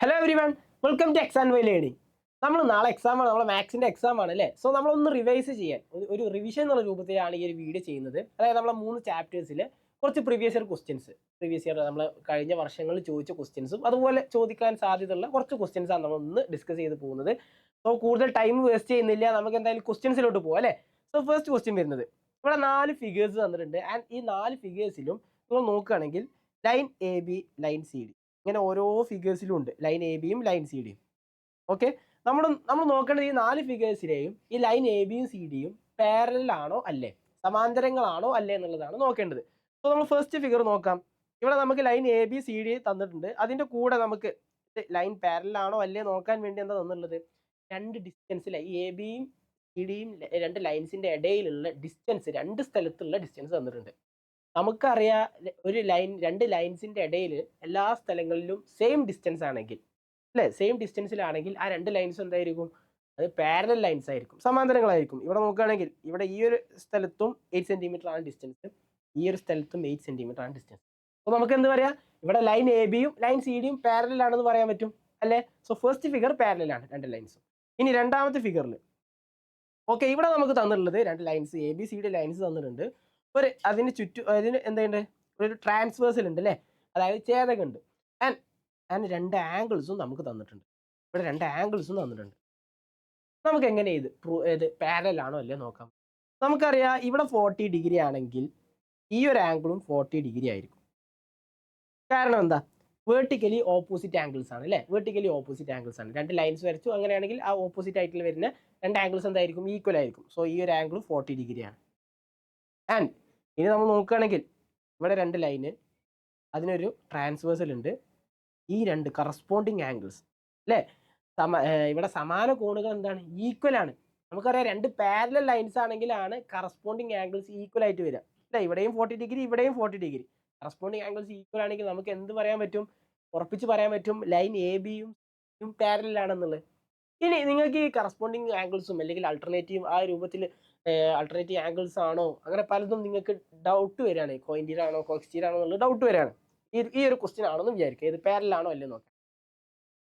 Hello everyone, welcome to exam Y learning. നമ്മൾ നാളെ എക്സാമാണ്, നമ്മളെ മാത്സിൻ്റെ എക്സാം ആണ് അല്ലേ. സോ നമ്മളൊന്ന് റിവൈസ് ചെയ്യാൻ ഒരു റിവിഷൻ എന്നുള്ള രൂപത്തിലാണ് ഈ ഒരു വീഡിയോ ചെയ്യുന്നത്. അതായത് നമ്മളെ 3 ചാപ്റ്റേഴ്സിൽ കുറച്ച് previous year questions, previous year നമ്മൾ കഴിഞ്ഞ വർഷങ്ങളിൽ ചോദിച്ച ക്വസ്റ്റ്യൻസും അതുപോലെ ചോദിക്കാൻ സാധ്യതയുള്ള കുറച്ച് ക്വസ്റ്റ്യൻസാണ് നമ്മളൊന്ന് ഡിസ്കസ് ചെയ്ത് പോകുന്നത്. സോ കൂടുതൽ ടൈം വേസ്റ്റ് ചെയ്യുന്നില്ല, നമുക്ക് എന്തായാലും ക്വസ്റ്റ്യൻസിലോട്ട് പോകാം അല്ലേ. സോ ഫസ്റ്റ് ക്വസ്റ്റ്യൻ വരുന്നത്, ഇവിടെ 4 ഫിഗേഴ്സ് തന്നിട്ടുണ്ട്. ആൻഡ് ഈ 4 ഫിഗേഴ്സിലും നിങ്ങൾ നോക്കുകയാണെങ്കിൽ line A B, line C D, ഇങ്ങനെ ഓരോ ഫിഗേഴ്സിലും ഉണ്ട് ലൈൻ എ ബിയും ലൈൻ സി ഡിയും. ഓക്കെ, നമ്മൾ നോക്കേണ്ടത് ഈ 4 ഫിഗേഴ്സിലെയും ഈ ലൈൻ എ ബിയും സി ഡിയും പാരലൽ അല്ലേ, സമാന്തരങ്ങളാണോ അല്ലേ എന്നുള്ളതാണ് നോക്കേണ്ടത്. അപ്പോൾ നമ്മൾ ഫസ്റ്റ് ഫിഗർ നോക്കാം. ഇവിടെ നമുക്ക് line A B C D തന്നിട്ടുണ്ട്. അതിൻ്റെ കൂടെ നമുക്ക് ലൈൻ പാരലൽ അല്ലേ നോക്കാൻ വേണ്ടി എന്താ തന്നിട്ടുള്ളത്, രണ്ട് ഡിസ്റ്റൻസിൽ ഈ എ ബിയും സി ഡിയും രണ്ട് ലൈൻസിൻ്റെ ഇടയിലുള്ള ഡിസ്റ്റൻസ്, രണ്ട് സ്ഥലത്തുള്ള ഡിസ്റ്റൻസ് തന്നിട്ടുണ്ട്. നമുക്കറിയാം ഒരു ലൈൻ, രണ്ട് ലൈൻസിൻ്റെ ഇടയിൽ എല്ലാ സ്ഥലങ്ങളിലും സെയിം ഡിസ്റ്റൻസ് ആണെങ്കിൽ അല്ലേ, സെയിം ഡിസ്റ്റൻസിലാണെങ്കിൽ ആ രണ്ട് ലൈൻസ് എന്തായിരിക്കും, അത് പാരലൽ ലൈൻസ് ആയിരിക്കും, സമാന്തരങ്ങളായിരിക്കും. ഇവിടെ നോക്കുകയാണെങ്കിൽ ഇവിടെ ഈ ഒരു സ്ഥലത്തും 8 സെൻറ്റിമീറ്റർ ആണ് ഡിസ്റ്റൻസ്, ഈ ഒരു സ്ഥലത്തും 8 സെൻറ്റിമീറ്റർ ആണ് ഡിസ്റ്റൻസ്. അപ്പോൾ നമുക്ക് എന്ത് പറയാം, ഇവിടെ ലൈൻ എ ബിയും ലൈൻ സി ഡിയും പാരലൽ ആണെന്ന് പറയാൻ പറ്റും അല്ലേ. സോ ഫസ്റ്റ് ഫിഗർ പാരലൽ ആണ്, രണ്ട് ലൈൻസും. ഇനി രണ്ടാമത്തെ ഫിഗറിൽ ഓക്കെ, ഇവിടെ നമുക്ക് തന്നിട്ടുള്ളത് രണ്ട് lines, A B C D lines തന്നിട്ടുണ്ട്. അതിന് ചുറ്റും അതിന് എന്തുണ്ട്, ഒരു ട്രാൻസ്വേഴ്സൽ ഉണ്ട് അല്ലേ, അതായത് ഛേദകമുണ്ട്. ആൻഡ് രണ്ട് ആംഗിൾസും നമുക്ക് തന്നിട്ടുണ്ട്. ഇവിടെ രണ്ട് ആംഗിൾസും തന്നിട്ടുണ്ട്. നമുക്ക് എങ്ങനെ ഇത് പാരലൽ ആണോ അല്ലേ നോക്കാം. നമുക്കറിയാം ഇവിടെ 40 ഡിഗ്രി ആണെങ്കിൽ ഈ ഒരു ആംഗിളും 40 ഡിഗ്രി ആയിരിക്കും. കാരണം എന്താ, വേർട്ടിക്കലി ഓപ്പോസിറ്റ് ആംഗിൾസ് ആണ് അല്ലേ, വേർട്ടിക്കലി ഓപ്പോസിറ്റ് ആംഗിൾസ് ആണ്. രണ്ട് ലൈൻസ് വരച്ചു, അങ്ങനെയാണെങ്കിൽ ആ ഓപ്പോസിറ്റ് ആയിട്ട് വരുന്ന രണ്ട് ആംഗിൾസ് എന്തായിരിക്കും, ഈക്വൽ ആയിരിക്കും. സോ ഈ ഒരു ആംഗിൾ 40 ഡിഗ്രിയാണ്. ആൻഡ് ഇനി നമ്മൾ നോക്കുകയാണെങ്കിൽ ഇവിടെ രണ്ട് ലൈന്, അതിനൊരു ട്രാൻസ്വേഴ്സൽ ഉണ്ട്. ഈ രണ്ട് കറസ്പോണ്ടിങ് ആംഗിൾസ് അല്ലേ, ഇവിടെ സമാന കോണുകൾ എന്താണ്, ഈക്വൽ ആണ്. നമുക്കറിയാം രണ്ട് പാരലൽ ലൈൻസ് ആണെങ്കിലാണ് കറസ്പോണ്ടിങ് ആംഗിൾസ് ഈക്വൽ ആയിട്ട് വരിക അല്ലേ. ഇവിടെയും 40 ഡിഗ്രി, ഇവിടെയും 40 ഡിഗ്രി, കറസ്പോണ്ടിങ് ആംഗിൾസ് ഈക്വൽ ആണെങ്കിൽ നമുക്ക് എന്ത് പറയാൻ പറ്റും, ഉറപ്പിച്ച് പറയാൻ പറ്റും ലൈൻ എ ബിയും പാരലൽ ആണെന്നുള്ളത്. ഇനി നിങ്ങൾക്ക് ഈ കറസ്പോണ്ടിങ് ആംഗിൾസും അല്ലെങ്കിൽ അൾട്ടർനേറ്റീവ് ആ രൂപത്തിൽ അൾട്ടർനേറ്റീവ് ആംഗിൾസ് ആണോ, അങ്ങനെ പലതും നിങ്ങൾക്ക് ഡൗട്ട് വരികയാണ്, കോയിൻറ്റീർ ആണോ കോക്സ്റ്റീർ ആണോ എന്നുള്ളത് ഡൗട്ട് വരികയാണ്. ഈ ഒരു ക്വസ്റ്റ്യൻ ആണെന്ന് വിചാരിക്കുക, ഇത് പാരലൽ ആണോ അല്ലേ നോക്കാം.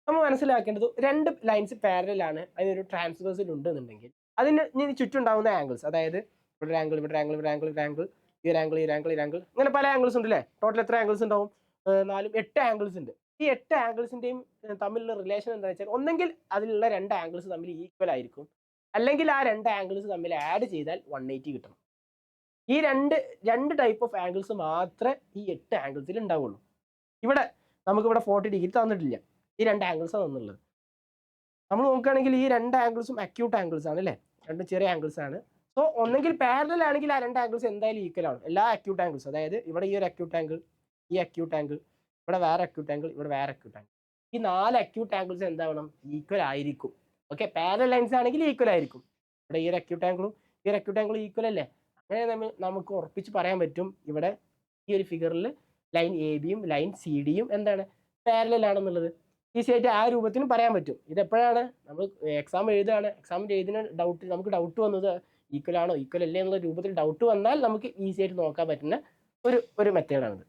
നമ്മൾ മനസ്സിലാക്കേണ്ടത് രണ്ട് ലൈൻസ് പാരലൽ ആണ്, അതിനൊരു ട്രാൻസ്വേഴ്സൽ ഉണ്ടെന്നുണ്ടെങ്കിൽ അതിന് ചുറ്റുണ്ടാവുന്ന ആംഗിൾസ്, അതായത് ഇവിടെ ഒരു ആംഗിൾ, ഇവിടെ ആംഗിൾ, ഇവിടെ ആംഗിൾ, ഇവിടെ ആംഗിൾ, ഈ ഒരു ആംഗിൾ, ഈ ഒരു ആംഗിൾ, ഈ ആംഗിൾ, അങ്ങനെ പല ആംഗിൾസ് ഉണ്ട് അല്ലേ. ടോട്ടൽ എത്ര ആംഗിൾസ് ഉണ്ടാവും, 8 ആംഗിൾസ് ഉണ്ട്. ഈ 8 ആംഗിൾസിന്റെയും തമ്മിലുള്ള റിലേഷൻ എന്താ വെച്ചാൽ, ഒന്നെങ്കിൽ അതിലുള്ള രണ്ട് ആംഗിൾസ് തമ്മിൽ ഈക്വൽ ആയിരിക്കും, അല്ലെങ്കിൽ ആ രണ്ട് ആംഗിൾസ് തമ്മിൽ ആഡ് ചെയ്താൽ 180 കിട്ടണം. ഈ രണ്ട് ടൈപ്പ് ഓഫ് ആംഗിൾസ് മാത്രമേ ഈ 8 ആംഗിൾസിൽ ഉണ്ടാവുള്ളൂ. നമുക്കിവിടെ 40 ഡിഗ്രി തന്നിട്ടില്ല, ഈ രണ്ട് ആംഗിൾസാണ് തന്നുള്ളത്. നമ്മൾ നോക്കുകയാണെങ്കിൽ ഈ രണ്ട് ആംഗിൾസും അക്യൂട്ട് ആംഗിൾസ് ആണ് അല്ലേ, രണ്ട് ചെറിയ ആംഗിൾസ് ആണ്. സോ ഒന്നെങ്കിൽ പാരലൽ ആണെങ്കിൽ ആ രണ്ട് ആംഗിൾസ് എന്തായാലും ഈക്വൽ ആണ്, എല്ലാ അക്യൂട്ട് ആംഗിൾസ്. അതായത് ഇവിടെ ഈ ഒരു അക്യൂട്ട് ആംഗിൾ, ഈ അക്യൂട്ട് ആംഗിൾ, ഇവിടെ വേറെ അക്യൂട്ട് ആംഗിൾ, ഇവിടെ വേറെ അക്യൂട്ട് ആംഗിൾ, ഈ 4 അക്യൂട്ട് ആംഗിൾസ് എന്താവണം, ഈക്വൽ ആയിരിക്കും. ഓക്കെ, പാരലൽ ലൈൻസ് ആണെങ്കിൽ ഈക്വൽ ആയിരിക്കും. ഇവിടെ ഈ ഒരു അക്യൂട്ട് ആംഗിളും ഈ ഒരു അക്യൂട്ട് ആംഗിളും ഈക്വൽ അല്ലേ. അങ്ങനെ നമുക്ക് ഉറപ്പിച്ച് പറയാൻ പറ്റും ഇവിടെ ഈ ഒരു ഫിഗറിൽ ലൈൻ എ ബിയും ലൈൻ സി ഡിയും എന്താണ്, പാരലൽ ആണെന്നുള്ളത് ഈസി ആയിട്ട് ആ രൂപത്തിനും പറയാൻ പറ്റും. ഇതെപ്പോഴാണ് നമ്മൾ എക്സാം എഴുതുകയാണ്, എക്സാം എഴുതുന്ന നമുക്ക് ഡൗട്ട് വന്നത് ഈക്വൽ ആണോ ഈക്വൽ അല്ലേ എന്നുള്ള രൂപത്തിൽ ഡൗട്ട് വന്നാൽ നമുക്ക് ഈസി ആയിട്ട് നോക്കാൻ പറ്റുന്ന ഒരു മെത്തേഡാണിത്.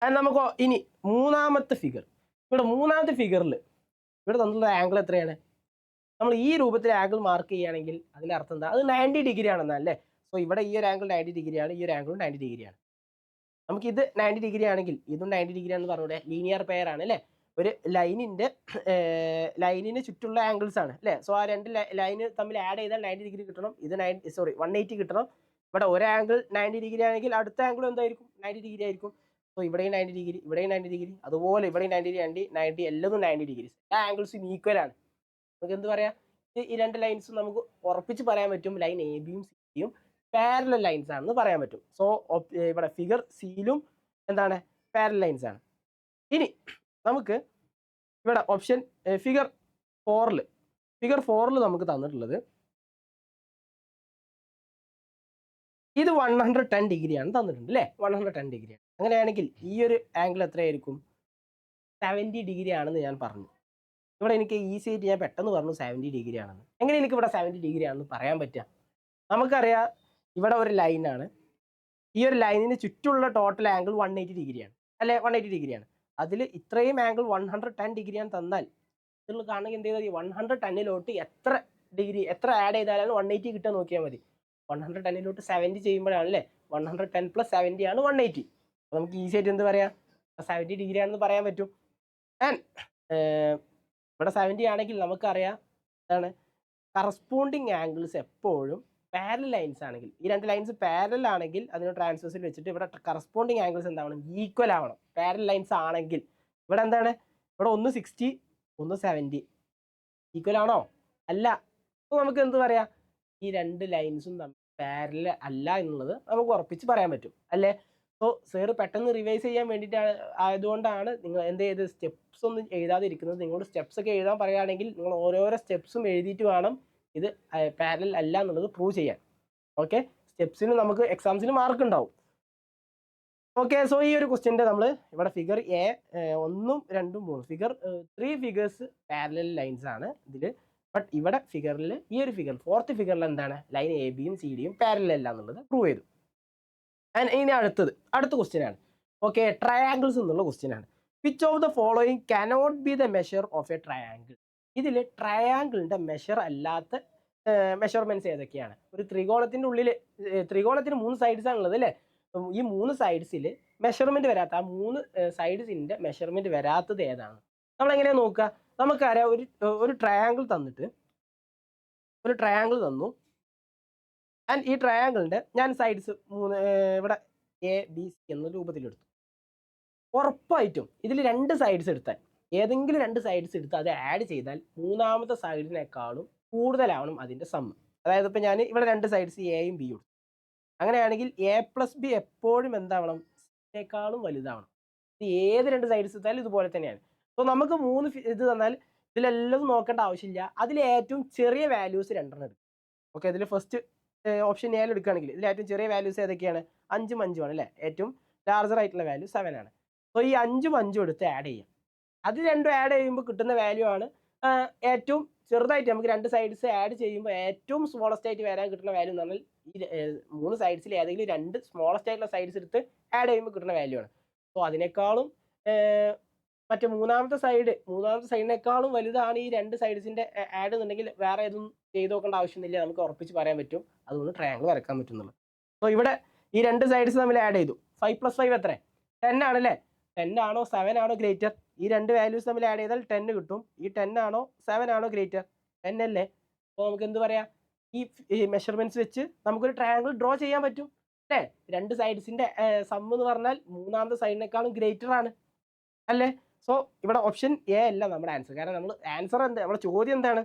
അത് നമുക്ക് ഇനി മൂന്നാമത്തെ ഫിഗറിൽ ഇവിടെ തന്നിട്ടുള്ള ആംഗിൾ എത്രയാണ്, നമ്മൾ ഈ രൂപത്തിൽ ആംഗിൾ മാർക്ക് ചെയ്യുകയാണെങ്കിൽ അതിൻ്റെ അർത്ഥം എന്താ, അത് 90 ഡിഗ്രി ആണെന്നല്ലേ. സോ ഇവിടെ ഈ ഒരു ആംഗിൾ 90 ഡിഗ്രിയാണ്, ഈ ഒരു ആംഗിളും 90 ഡിഗ്രിയാണ്. നമുക്കിത് 90 ഡിഗ്രി ആണെങ്കിൽ ഇതും 90 ഡിഗ്രി ആണെന്ന് പറഞ്ഞൂടെ, ലീനിയർ പെയർ ആണ് അല്ലേ. ഒരു ലൈനിന് ചുറ്റുള്ള ആംഗിൾസ് ആണ് അല്ലേ. സോ ആ രണ്ട് ലൈന് തമ്മിൽ ആഡ് ചെയ്താൽ 90 ഡിഗ്രി കിട്ടണം, ഇത് 180 കിട്ടണം. ഇവിടെ ഒരു ആംഗിൾ 90 ഡിഗ്രി ആണെങ്കിൽ അടുത്ത ആംഗിൾ എന്തായിരിക്കും, 90 ഡിഗ്രി ആയിരിക്കും. സോ ഇവിടെയും 90 ഡിഗ്രി, ഇവിടെയും 90 ഡിഗ്രി, അതുപോലെ ഇവിടെയും 90 ഡിഗ്രി, 90 എല്ലതും 90 ഡിഗ്രി, എല്ലാ ആംഗിൾസും ഈക്വൽ ആണ്. നമുക്ക് എന്ത് പറയാം, ഈ രണ്ട് ലൈൻസും നമുക്ക് ഉറപ്പിച്ച് പറയാൻ പറ്റും ലൈൻ എ ബിയും സി ഡിയും പാരലൽ ലൈൻസ് ആണെന്ന് പറയാൻ പറ്റും. സോ ഇവിടെ ഫിഗർ സിയിലും എന്താണ്, പാരലൽ ലൈൻസ് ആണ്. ഇനി നമുക്ക് ഇവിടെ ഓപ്ഷൻ ഫിഗർ ഫോറിൽ നമുക്ക് തന്നിട്ടുള്ളത് ഇത് 110 ഡിഗ്രിയാണ് തന്നിട്ടുണ്ട് അല്ലേ, 110 ഡിഗ്രിയാണ്. അങ്ങനെയാണെങ്കിൽ ഈ ഒരു ആംഗിൾ എത്രയായിരിക്കും, 70 ഡിഗ്രി ആണെന്ന് ഞാൻ പറഞ്ഞു. ഇവിടെ എനിക്ക് ഈസി ആയിട്ട് ഞാൻ പെട്ടെന്ന് പറഞ്ഞു 70 ഡിഗ്രി ആണെന്ന്. എങ്ങനെ എനിക്ക് ഇവിടെ 70 ഡിഗ്രി ആണെന്ന് പറയാൻ പറ്റുക, നമുക്കറിയാം ഇവിടെ ഒരു ലൈനാണ്, ഈ ഒരു ലൈനിന് ചുറ്റുമുള്ള ടോട്ടൽ ആംഗിൾ 180 ഡിഗ്രിയാണ് അല്ലേ, 180 ഡിഗ്രിയാണ്. അതിൽ ഇത്രയും ആംഗിൾ 110 ഡിഗ്രിയാണ് തന്നാൽ നിങ്ങൾ കാണണമെങ്കിൽ എന്ത് ചെയ്താൽ മതി, 110 എത്ര ഡിഗ്രി എത്ര ആഡ് ചെയ്താലാണ് 180 കിട്ടാൻ നോക്കിയാൽ മതി. 110 70 ചെയ്യുമ്പോഴാണല്ലേ 110 + 70 ആണ് 180. അപ്പോൾ നമുക്ക് ഈസി ആയിട്ട് എന്ത് പറയാം, 70 ഡിഗ്രി ആണെന്ന് പറയാൻ പറ്റും. ആൻഡ് ഇവിടെ 70 ആണെങ്കിൽ നമുക്കറിയാം എന്താണ്, കറസ്പോണ്ടിങ് ആംഗിൾസ് എപ്പോഴും പാരലൽ ലൈൻസ് ആണെങ്കിൽ, ഈ രണ്ട് ലൈൻസ് പാരലൽ ആണെങ്കിൽ അതിന് ട്രാൻസ്വേഴ്സിൽ വെച്ചിട്ട് ഇവിടെ കറസ്പോണ്ടിങ് ആംഗിൾസ് എന്താവണം, ഈക്വൽ ആവണം. പാരലൽ ലൈൻസ് ആണെങ്കിൽ ഇവിടെ എന്താണ്, ഇവിടെ ഒന്ന് 60 ഒന്ന് 70 ഈക്വൽ ആണോ? അല്ല. അപ്പോൾ നമുക്ക് എന്ത് പറയാം, ഈ രണ്ട് ലൈൻസും തമ്മിൽ പാരലൽ അല്ല എന്നുള്ളത് നമുക്ക് ഉറപ്പിച്ച് പറയാൻ പറ്റും അല്ലേ. സോ സാറ് പെട്ടെന്ന് റിവൈസ് ചെയ്യാൻ വേണ്ടിയിട്ടാണ്, ആയതുകൊണ്ടാണ് നിങ്ങൾ എന്ത് ചെയ്ത് സ്റ്റെപ്സ് ഒന്നും എഴുതാതിരിക്കുന്നത്. നിങ്ങളോട് സ്റ്റെപ്സ് ഒക്കെ എഴുതാൻ പറയുകയാണെങ്കിൽ നിങ്ങൾ ഓരോരോ സ്റ്റെപ്സും എഴുതിയിട്ട് വേണം ഇത് പാരലൽ അല്ല എന്നുള്ളത് പ്രൂവ് ചെയ്യാൻ. ഓക്കെ, സ്റ്റെപ്സിന് നമുക്ക് എക്സാംസിന് മാർക്ക് ഉണ്ടാവും. ഓക്കെ, സോ ഈ ഒരു ക്വസ്റ്റ്യൻ്റെ നമ്മൾ ഇവിടെ figure A 1, 2, 3 figure 3 figures parallel lines ആണ് ഇതിൽ. ബട്ട് ഇവിടെ ഫിഗറിൽ ഈ ഒരു ഫിഗർ 4th ഫിഗറിൽ എന്താണ്, ലൈൻ എ ബിയും സി ഡിയും പാരലൽ അല്ല എന്നുള്ളത് പ്രൂവ് ചെയ്തു. ആൻഡ് ഇനി അടുത്ത ക്വസ്റ്റ്യൻ ആണ്. ഓക്കെ, ട്രയാങ്കിൾസ് എന്നുള്ള ക്വസ്റ്റ്യൻ ആണ്. Which of the following cannot B the measure of A triangle. ഇതിൽ ട്രയാങ്കിളിന്റെ മെഷർ അല്ലാത്ത മെഷർമെന്റ്സ് ഏതൊക്കെയാണ്? ഒരു ത്രികോണത്തിന്റെ ഉള്ളിൽ, ത്രികോണത്തിന് 3 സൈഡ്സ് ആണുള്ളത് അല്ലേ. ഈ 3 സൈഡ്സിൽ മെഷർമെന്റ് വരാത്ത, ആ 3 സൈഡ്സിന്റെ മെഷർമെന്റ് വരാത്തത് ഏതാണ്? നമ്മൾ എങ്ങനെയാ നോക്കുക? നമുക്കറിയാം, ഒരു ട്രയാങ്കിൾ തന്നിട്ട്, ഒരു ട്രയാങ്കിൾ തന്നു. ആൻഡ് ഈ ട്രയാങ്കിളിന്റെ ഞാൻ സൈഡ്സ് 3 ഇവിടെ എ ബി സി എന്ന രൂപത്തിലെടുത്തു. ഉറപ്പായിട്ടും ഇതിൽ 2 സൈഡ്സ് എടുത്താൽ, ഏതെങ്കിലും 2 സൈഡ്സ് എടുത്ത് അത് ആഡ് ചെയ്താൽ മൂന്നാമത്തെ സൈഡിനേക്കാളും കൂടുതലാവണം അതിന്റെ സം. അതായത് ഇപ്പം ഞാൻ ഇവിടെ 2 സൈഡ്സ് എയും ബിയും എടുത്തു. അങ്ങനെയാണെങ്കിൽ എ പ്ലസ് ബി എപ്പോഴും എന്താവണം, സിയേക്കാളും വലുതാവണം. ഇത് ഏത് 2 സൈഡ്സ് എടുത്താലും ഇതുപോലെ തന്നെയാണ്. അപ്പോൾ നമുക്ക് 3 ഇത് തന്നാൽ ഇതിലെല്ലാം നോക്കേണ്ട ആവശ്യമില്ല. അതിൽ ഏറ്റവും ചെറിയ വാല്യൂസ് 2 എടുക്കും. ഓക്കെ, അതിൽ ഫസ്റ്റ് ഓപ്ഷൻ എയിൽ എടുക്കുകയാണെങ്കിൽ ഇതിൽ ഏറ്റവും ചെറിയ വാല്യൂസ് ഏതൊക്കെയാണ്? 5ഉം 5ഉം ആണ് അല്ലേ. ഏറ്റവും ലാർജർ ആയിട്ടുള്ള വാല്യൂ 7 ആണ്. സോ ഈ 5ഉം 5ഉം എടുത്ത് ആഡ് ചെയ്യാം. അത് രണ്ടും ആഡ് ചെയ്യുമ്പോൾ കിട്ടുന്ന വാല്യൂ ആണ് ഏറ്റവും ചെറുതായിട്ട് നമുക്ക് 2 സൈഡ്സ് ആഡ് ചെയ്യുമ്പോൾ ഏറ്റവും സ്മോളസ്റ്റ് ആയിട്ട് വരാൻ കിട്ടുന്ന വാല്യൂ എന്ന് പറഞ്ഞാൽ ഈ 3 സൈഡ്സിൽ ഏതെങ്കിലും 2 സ്മോളസ്റ്റ് ആയിട്ടുള്ള സൈഡ്സ് എടുത്ത് ആഡ് ചെയ്യുമ്പോൾ കിട്ടുന്ന വാല്യൂ ആണ്. സോ അതിനേക്കാളും മറ്റേ മൂന്നാമത്തെ സൈഡിനേക്കാളും വലുതാണ് ഈ 2 സൈഡ്സിന്റെ ആഡ് എന്നുണ്ടെങ്കിൽ വേറെ ഏതും ചെയ്ത് നോക്കേണ്ട ആവശ്യമൊന്നുമില്ല, നമുക്ക് ഉറപ്പിച്ച് പറയാൻ പറ്റും. അതുകൊണ്ട് ട്രയാങ്കിൾ വരക്കാൻ പറ്റുന്നുള്ളൂ. സോ ഇവിടെ ഈ 2 സൈഡ്സ് തമ്മിൽ ആഡ് ചെയ്തു. 5 + 5 എത്ര? 10 ആണല്ലേ. 10 ആണോ 7 ആണോ ഗ്രേറ്റർ? ഈ 2 വാല്യൂസ് തമ്മിൽ ആഡ് ചെയ്താൽ 10 കിട്ടും. ഈ 10 ആണോ 7 ആണോ ഗ്രേറ്റർ? 10 അല്ലേ. അപ്പോൾ നമുക്ക് എന്ത് പറയാം, ഈ മെഷർമെന്റ്സ് വെച്ച് നമുക്കൊരു ട്രയാങ്കിൾ ഡ്രോ ചെയ്യാൻ പറ്റും അല്ലേ. 2 സൈഡ്സിന്റെ സം എന്ന് പറഞ്ഞാൽ മൂന്നാമത്തെ സൈഡിനേക്കാളും ഗ്രേറ്റർ ആണ് അല്ലേ. സോ ഇവിടെ ഓപ്ഷൻ എ അല്ല നമ്മുടെ ആൻസർ. കാരണം നമ്മൾ ആൻസർ എന്താ, നമ്മുടെ ചോദ്യം എന്താണ്,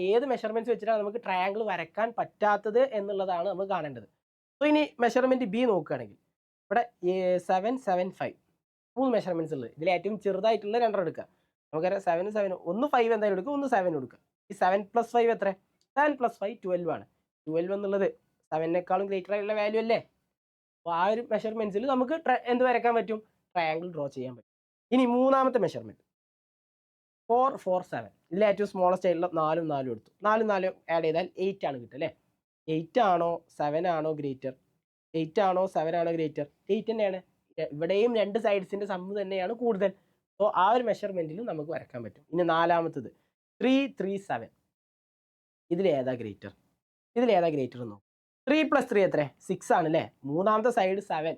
ഏത് മെഷർമെന്റ്സ് വെച്ചിട്ടാണ് നമുക്ക് ട്രയാങ്കിൾ വരക്കാൻ പറ്റാത്തത് എന്നുള്ളതാണ് നമ്മൾ കാണേണ്ടത്. സോ ഇനി മെഷർമെന്റ് ബി നോക്കുകയാണെങ്കിൽ ഇവിടെ 7, 7, 5 3 മെഷർമെന്റ്സ് ഉള്ളത്. ഇതിൽ ഏറ്റവും ചെറുതായിട്ടുള്ള 2 എടുക്കുക. നമുക്കറിയാം 7, 7 ഒന്ന് 5 എന്തായാലും എടുക്കുക, ഒന്ന് 7 എടുക്കുക. ഈ 7 + 5 എത്ര? 7 + 5 12 ആണ്. 12 എന്നുള്ളത് 7നേക്കാളും ഗ്രേറ്റർ ആയിട്ടുള്ള വാല്യൂ അല്ലേ. അപ്പോൾ ആ ഒരു മെഷർമെന്റ്സിൽ നമുക്ക് എന്ത് വരയ്ക്കാൻ പറ്റും, ട്രയാങ്കിൾ ഡ്രോ ചെയ്യാൻ പറ്റും. ഇനി മൂന്നാമത്തെ മെഷർമെന്റ് 4, 4, 7. ഇതിൽ ഏറ്റവും സ്മോളസ്റ്റ് ആയിട്ടുള്ള 4ഉം 4ഉം എടുത്തു. 4ഉം 4ഉം ആഡ് ചെയ്താൽ 8 ആണ് കിട്ടുക അല്ലേ. 8 ആണോ 7 ആണോ ഗ്രേറ്റർ? 8 ആണോ 7 ആണോ ഗ്രേറ്റർ? 8 തന്നെയാണ്. ഇവിടെയും 2 സൈഡ്സിന്റെ സമ്മ് തന്നെയാണ് കൂടുതൽ. സോ ആ ഒരു മെഷർമെന്റിലും നമുക്ക് വരക്കാൻ പറ്റും. ഇനി നാലാമത്തത് 3, 3, 7. ഇതിലേതാ ഗ്രേറ്റർ? ഇതിലേതാ ഗ്രേറ്റർ എന്നോ? 3 + 3 എത്ര? 6 ആണ് അല്ലേ. മൂന്നാമത്തെ സൈഡ് 7.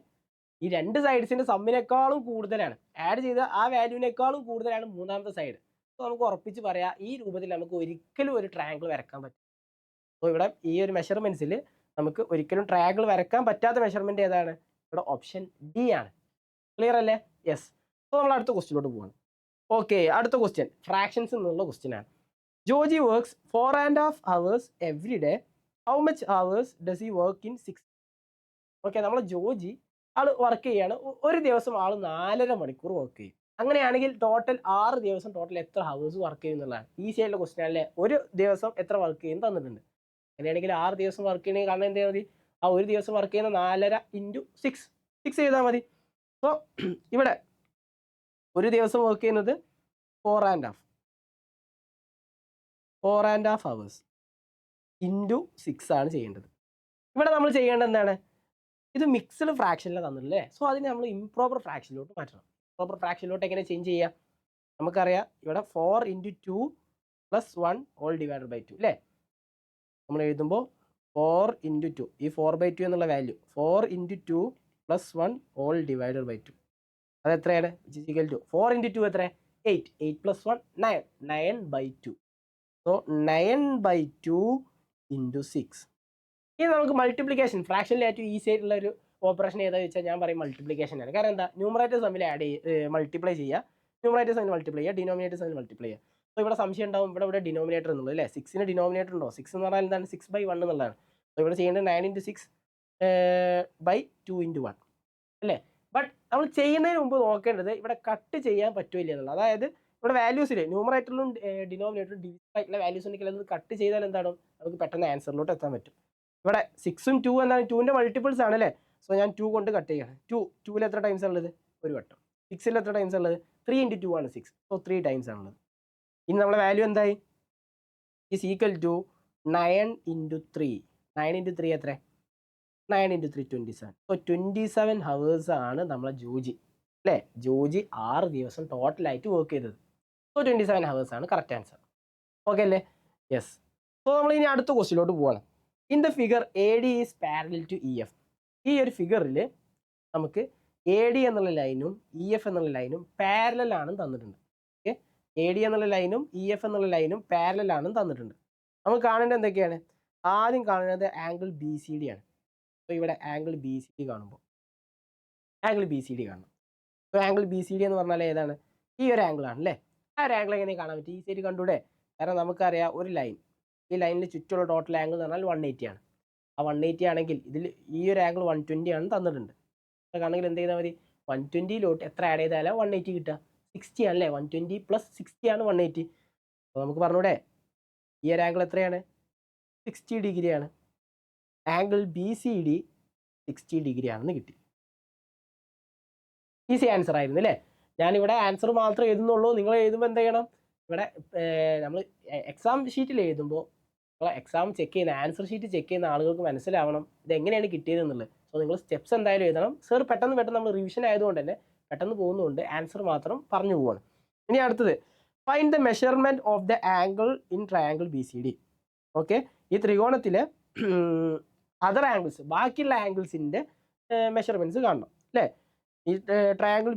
ഈ 2 സൈഡ്സിന്റെ സമ്മിനേക്കാളും കൂടുതലാണ്, ആഡ് ചെയ്ത ആ വാല്യൂവിനേക്കാളും കൂടുതലാണ് മൂന്നാമത്തെ സൈഡ്. അപ്പോൾ നമുക്ക് ഉറപ്പിച്ച് പറയാം, ഈ രൂപത്തിൽ നമുക്ക് ഒരിക്കലും ഒരു ട്രയാങ്കിൾ വരക്കാൻ പറ്റും. അപ്പോൾ ഇവിടെ ഈ ഒരു മെഷർമെന്റ്സിൽ നമുക്ക് ഒരിക്കലും ട്രയാങ്കിൾ വരക്കാൻ പറ്റാത്ത മെഷർമെന്റ് ഏതാണ്? ഇവിടെ ഓപ്ഷൻ ഡി ആണ്. ക്ലിയർ അല്ലേ? യെസ്. അപ്പോൾ നമ്മൾ അടുത്ത ക്വസ്റ്റ്യനിലോട്ട് പോവാണ്. ഓക്കെ, അടുത്ത ക്വസ്റ്റ്യൻ ഫ്രാക്ഷൻസ് എന്നുള്ള ക്വസ്റ്റ്യൻ ആണ്. Joji works 4.5 hours every day. How much hours does he work in 6? Okay, നമ്മൾ ജോജി ആൾ വർക്ക് ചെയ്യാണ്. ഒരു ദിവസം ആൾ 4.5 മണിക്കൂർ വർക്ക് ചെയ്യും. അങ്ങനെയാണെങ്കിൽ ടോട്ടൽ 6 ദിവസം ടോട്ടൽ എത്ര ഹവേഴ്സ് വർക്ക് ചെയ്യും എന്നുള്ളതാണ് ഈസി ആയിട്ടുള്ള ക്വസ്റ്റ്യൻ അല്ലേ. ഒരു ദിവസം എത്ര വർക്ക് ചെയ്യും തന്നിട്ടുണ്ട്. അങ്ങനെയാണെങ്കിൽ 6 ദിവസം വർക്ക് ചെയ്യണമെങ്കിൽ കാരണം എന്ത് ചെയ്താൽ മതി, ആ ഒരു ദിവസം വർക്ക് ചെയ്യുന്ന 4.5 × 6 ചെയ്താൽ മതി. സോ ഇവിടെ ഒരു ദിവസം വർക്ക് ചെയ്യുന്നത് 4.5 hours × 6 ആണ് ചെയ്യേണ്ടത്. ഇവിടെ നമ്മൾ ചെയ്യേണ്ടത് എന്താണ്, ഇത് മിക്സ്ഡ് ഫ്രാക്ഷനിലാണ് തന്നിട്ടില്ലേ. സോ അതിനെ നമ്മൾ ഇംപ്രോപ്പർ ഫ്രാക്ഷനിലോട്ട് മാറ്റണം. പ്രോപ്പർ ഫ്രാക്ഷനിലോട്ട് എങ്ങനെ ചേഞ്ച് ചെയ്യുക? നമുക്കറിയാം ഇവിടെ 4 × 2 + 1 ഹോൾ ഡിവൈഡഡ് ബൈ 2 അല്ലേ? നമ്മൾ എഴുതുമ്പോൾ 4 × 2 ഈ 4/2 എന്നുള്ള വാല്യൂ 4 × 2 + 1 ഹോൾ ഡിവൈഡഡ് ബൈ 2 അത് എത്രയാണ്? 4 × 2 എത്ര? 8. 8 + 1 9. 9/2. സോ 9/2 × 6. ഇനി നമുക്ക് മൾട്ടിപ്ലിക്കേഷൻ ഫ്രാക്ഷനിൽ ഏറ്റവും ഈസി ആയിട്ടുള്ള ഒരു ഓപ്പറേഷൻ ഏതാണെന്ന് വെച്ചാൽ ഞാൻ പറയും മൾട്ടിപ്ലിക്കേഷൻ ആണ്. കാരണം എന്താ? ന്യൂമറേറ്റേഴ്സ് തമ്മിൽ മൾട്ടിപ്ലൈ ചെയ്യുക, ന്യൂമറേറ്റേഴ്സ് തമ്മിൽ മൾട്ടിപ്ലൈ ചെയ്യുക, ഡിനോമിനേറ്റേഴ്സ് തമ്മിൽ മൾട്ടിപ്ലൈ ചെയ്യുക. അപ്പോൾ ഇവിടെ സംശയം ഉണ്ടാവും, ഇവിടെ ഡിനോമിനേറ്റർ എന്നുള്ളത് അല്ലേ? 6ന് ഡിനോമിനേറ്റർ ഉണ്ടോ? 6 എന്ന് പറഞ്ഞാൽ എന്താണ്? 6/1 എന്നുള്ളതാണ്. അപ്പോൾ ഇവിടെ ചെയ്യേണ്ടത് 9 × 6/2 × 1 അല്ലേ? ബട്ട് നമ്മൾ ചെയ്യുന്നതിന് മുമ്പ് നോക്കേണ്ടത് ഇവിടെ കട്ട് ചെയ്യാൻ പറ്റില്ല എന്നുള്ളത്. അതായത് ഇവിടെ വാല്യൂസിൽ ന്യൂമറേറ്ററിലും ഡിനോമിനേറ്ററിലും ഡിവിസിബിൾ ആയിട്ടുള്ള വാല്യൂസ് ഉണ്ടെങ്കിൽ അത് കട്ട് ചെയ്താൽ എന്താണ്? നമുക്ക് പെട്ടെന്ന് ആൻസറിലോട്ട് എത്താൻ പറ്റും. ഇവിടെ 6ഉം 2 എന്താണ്? 2ന്റെ മൾട്ടിപ്പിൾസ് ആണ് അല്ലേ? സോ ഞാൻ 2 കൊണ്ട് കട്ട് ചെയ്യണം. 2ൽ എത്ര ടൈംസ് ഉള്ളത്? ഒരു വട്ടം. 6ൽ എത്ര ടൈംസ് ഉള്ളത്? 3 × 2 ആണ് 6. സോ 3 ടൈംസ് ആണുള്ളത്. ഇനി നമ്മളെ വാല്യൂ എന്തായി? Is equal to 9 × 3. 9 × 3 എത്ര? 9 × 3 27. സോ 27 hours ആണ് നമ്മളെ ജോജി അല്ലേ? ജോജി 6 ദിവസം ടോട്ടലായിട്ട് വർക്ക് ചെയ്തത്. സോ 27 hours ആണ് കറക്റ്റ് ആൻസർ. ഓക്കെ അല്ലേ? യെസ്. സോ നമ്മൾ ഇനി അടുത്ത ക്വസ്റ്റിലോട്ട് പോവാണ്. In the figure AD is parallel to EF. ഈ ഒരു ഫിഗറിൽ നമുക്ക് AD എന്നുള്ള ലൈനും EF എന്നുള്ള ലൈനും പാരലൽ ആണെന്ന് തന്നിട്ടുണ്ട്. ഓക്കെ, AD എന്നുള്ള ലൈനും EF എന്നുള്ള ലൈനും പാരലൽ ആണെന്ന് തന്നിട്ടുണ്ട്. നമുക്ക് കാണേണ്ടത് എന്തൊക്കെയാണ്? ആദ്യം കാണുന്നത് ആംഗിൾ BCD ആണ്. അപ്പോൾ ഇവിടെ ആംഗിൾ BCD കാണുമ്പോൾ ആംഗിൾ BCD കാണണം. അപ്പോൾ ആംഗിൾ BCD എന്ന് പറഞ്ഞാൽ ഏതാണ്? ഈ ഒരു ആംഗിൾ ആണ് അല്ലേ? ആ ഒരു ആംഗിൾ എങ്ങനെ കാണാൻ പറ്റും? ഈസിയായിട്ട് കണ്ടൂടെ? കാരണം നമുക്കറിയാം ഒരു ലൈൻ, ഈ ലൈനിൽ ചുറ്റുള്ള ടോട്ടൽ ആംഗിൾ എന്ന് പറഞ്ഞാൽ 180 ആണ്. ആ 180 ആണെങ്കിൽ ഇതിൽ ഈ ഒരു ആംഗിൾ 120 ആണ് തന്നിട്ടുണ്ട്. ആണെങ്കിൽ എന്ത് ചെയ്താൽ മതി? 120ലോട്ട് എത്ര ആഡ് ചെയ്താലാണ് 180 കിട്ടുക? 60 ആണല്ലേ? 120 + 60 ആണ് 180. അപ്പോൾ നമുക്ക് പറഞ്ഞൂടെ ഈ ഒരു ആംഗിൾ എത്രയാണ്? 60 ഡിഗ്രിയാണ്. ആംഗിൾ BCD 60 ഡിഗ്രി ആണെന്ന് കിട്ടി. ഈസി ആൻസർ ആയിരുന്നു അല്ലേ? ഞാനിവിടെ ആൻസർ മാത്രമേ എഴുതുന്നുള്ളൂ. നിങ്ങൾ എഴുതുമ്പോൾ എന്ത് ചെയ്യണം? ഇവിടെ നമ്മൾ എക്സാം ഷീറ്റിൽ എഴുതുമ്പോൾ എക്സാം ചെക്ക് ചെയ്യുന്ന ആൻസർ ഷീറ്റ് ചെക്ക് ചെയ്യുന്ന ആളുകൾക്ക് മനസ്സിലാവണം ഇത് എങ്ങനെയാണ് കിട്ടിയതെന്നുള്ളത്. സോ നിങ്ങൾ സ്റ്റെപ്സ് എന്തായാലും എഴുതണം. സർ പെട്ടെന്ന് നമ്മൾ റിവിഷൻ ആയതുകൊണ്ട് തന്നെ പെട്ടെന്ന് പോകുന്നതുകൊണ്ട് ആൻസർ മാത്രം പറഞ്ഞു പോവാണ്. ഇനി അടുത്തത് find the measurement of the angle in triangle BCD. Okay, ഈ ത്രികോണത്തിലെ അതർ ആംഗിൾസ്, ബാക്കിയുള്ള ആംഗിൾസിൻ്റെ മെഷർമെൻറ്റ്സ് കാണണം അല്ലേ? ഈ ട്രയാംഗിൾ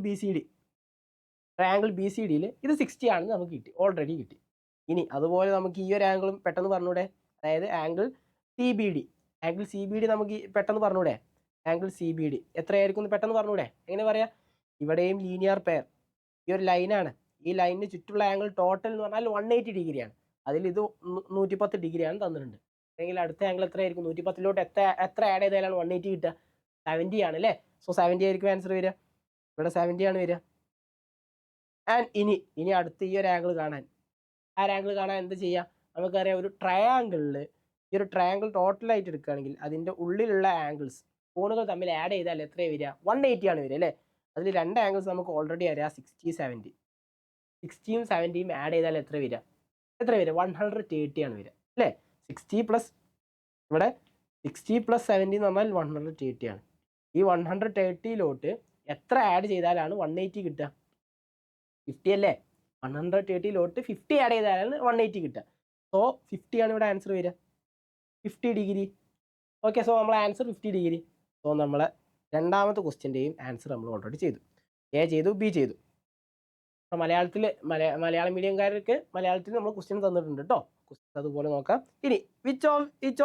BCDയിൽ ഇത് 60 ആണെന്ന് നമുക്ക് കിട്ടി, ഓൾറെഡി കിട്ടി. ഇനി അതുപോലെ നമുക്ക് ഈ ഒരു ആംഗിളും പെട്ടെന്ന് പറഞ്ഞൂടെ? അതായത് ആംഗിൾ CBD നമുക്ക് പെട്ടെന്ന് പറഞ്ഞൂടെ? ആംഗിൾ CBD എത്രയായിരിക്കും എന്ന് പെട്ടെന്ന് പറഞ്ഞൂടെ? എങ്ങനെ പറയാം? ഇവിടെയും ലീനിയർ പെയർ, ഈ ഒരു ലൈനാണ്, ഈ ലൈനിന് ചുറ്റുള്ള ആംഗിൾ ടോട്ടൽ എന്ന് പറഞ്ഞാൽ 180 ഡിഗ്രിയാണ്. അതിൽ ഇത് 110 ഡിഗ്രിയാണ് തന്നിട്ടുണ്ട്. അല്ലെങ്കിൽ അടുത്ത ആംഗിൾ എത്രയായിരിക്കും? 110ലോട്ട് എത്ര ആഡ് ചെയ്താലാണ് 180 കിട്ടുക? 70 ആണ് അല്ലേ? സോ 70 ആയിരിക്കും ആൻസർ വരിക. ഇവിടെ 70 ആണ് വരിക. ആൻഡ് ഇനി അടുത്ത ഈ ഒരു ആംഗിൾ കാണാൻ, ആ ആംഗിൾ കാണാൻ എന്ത് ചെയ്യുക? നമുക്കറിയാം ഒരു ട്രയാങ്കിളിൽ, ഈ ഒരു ട്രയാങ്കിൾ ടോട്ടലായിട്ട് എടുക്കുകയാണെങ്കിൽ അതിൻ്റെ ഉള്ളിലുള്ള ആംഗിൾസ് കോണുകൾ തമ്മിൽ ആഡ് ചെയ്താൽ എത്രയാണ് വരിക? 180 ആണ് വരിക അല്ലേ? അതിൽ രണ്ട് ആംഗിൾസ് നമുക്ക് ഓൾറെഡി അറിയാം, 60 70. 60യും 70യും ആഡ് ചെയ്താൽ എത്ര വരിക? 130 ആണ് വരിക അല്ലേ? 60 പ്ലസ് ഇവിടെ 60 + 70 എന്ന് പറഞ്ഞാൽ 130 ആണ്. ഈ 130ലോട്ട് എത്ര ആഡ് ചെയ്താലാണ് 180 കിട്ടുക? 50 അല്ലേ? 130ലോട്ട് 50 ആഡ് ചെയ്താലാണ് 180 കിട്ടുക. സോ 50 ആണ് ഇവിടെ ആൻസർ വരിക, 50 ഡിഗ്രി. ഓക്കെ, സോ നമ്മളെ ആൻസർ 50 ഡിഗ്രി. സോ നമ്മളെ രണ്ടാമത്തെ ക്വസ്റ്റ്യൻ്റെയും ആൻസർ നമ്മൾ ഓൾറെഡി ചെയ്തു. A ചെയ്തു, B ചെയ്തു. അപ്പോൾ മലയാളത്തിൽ മലയാളം മീഡിയംകാർക്ക് മലയാളത്തിൽ നമ്മൾ ക്വസ്റ്റ്യൻ തന്നിട്ടുണ്ട് കേട്ടോ. ക്വസ്റ്റ്യൻ അതുപോലെ നോക്കാം. ഇനി which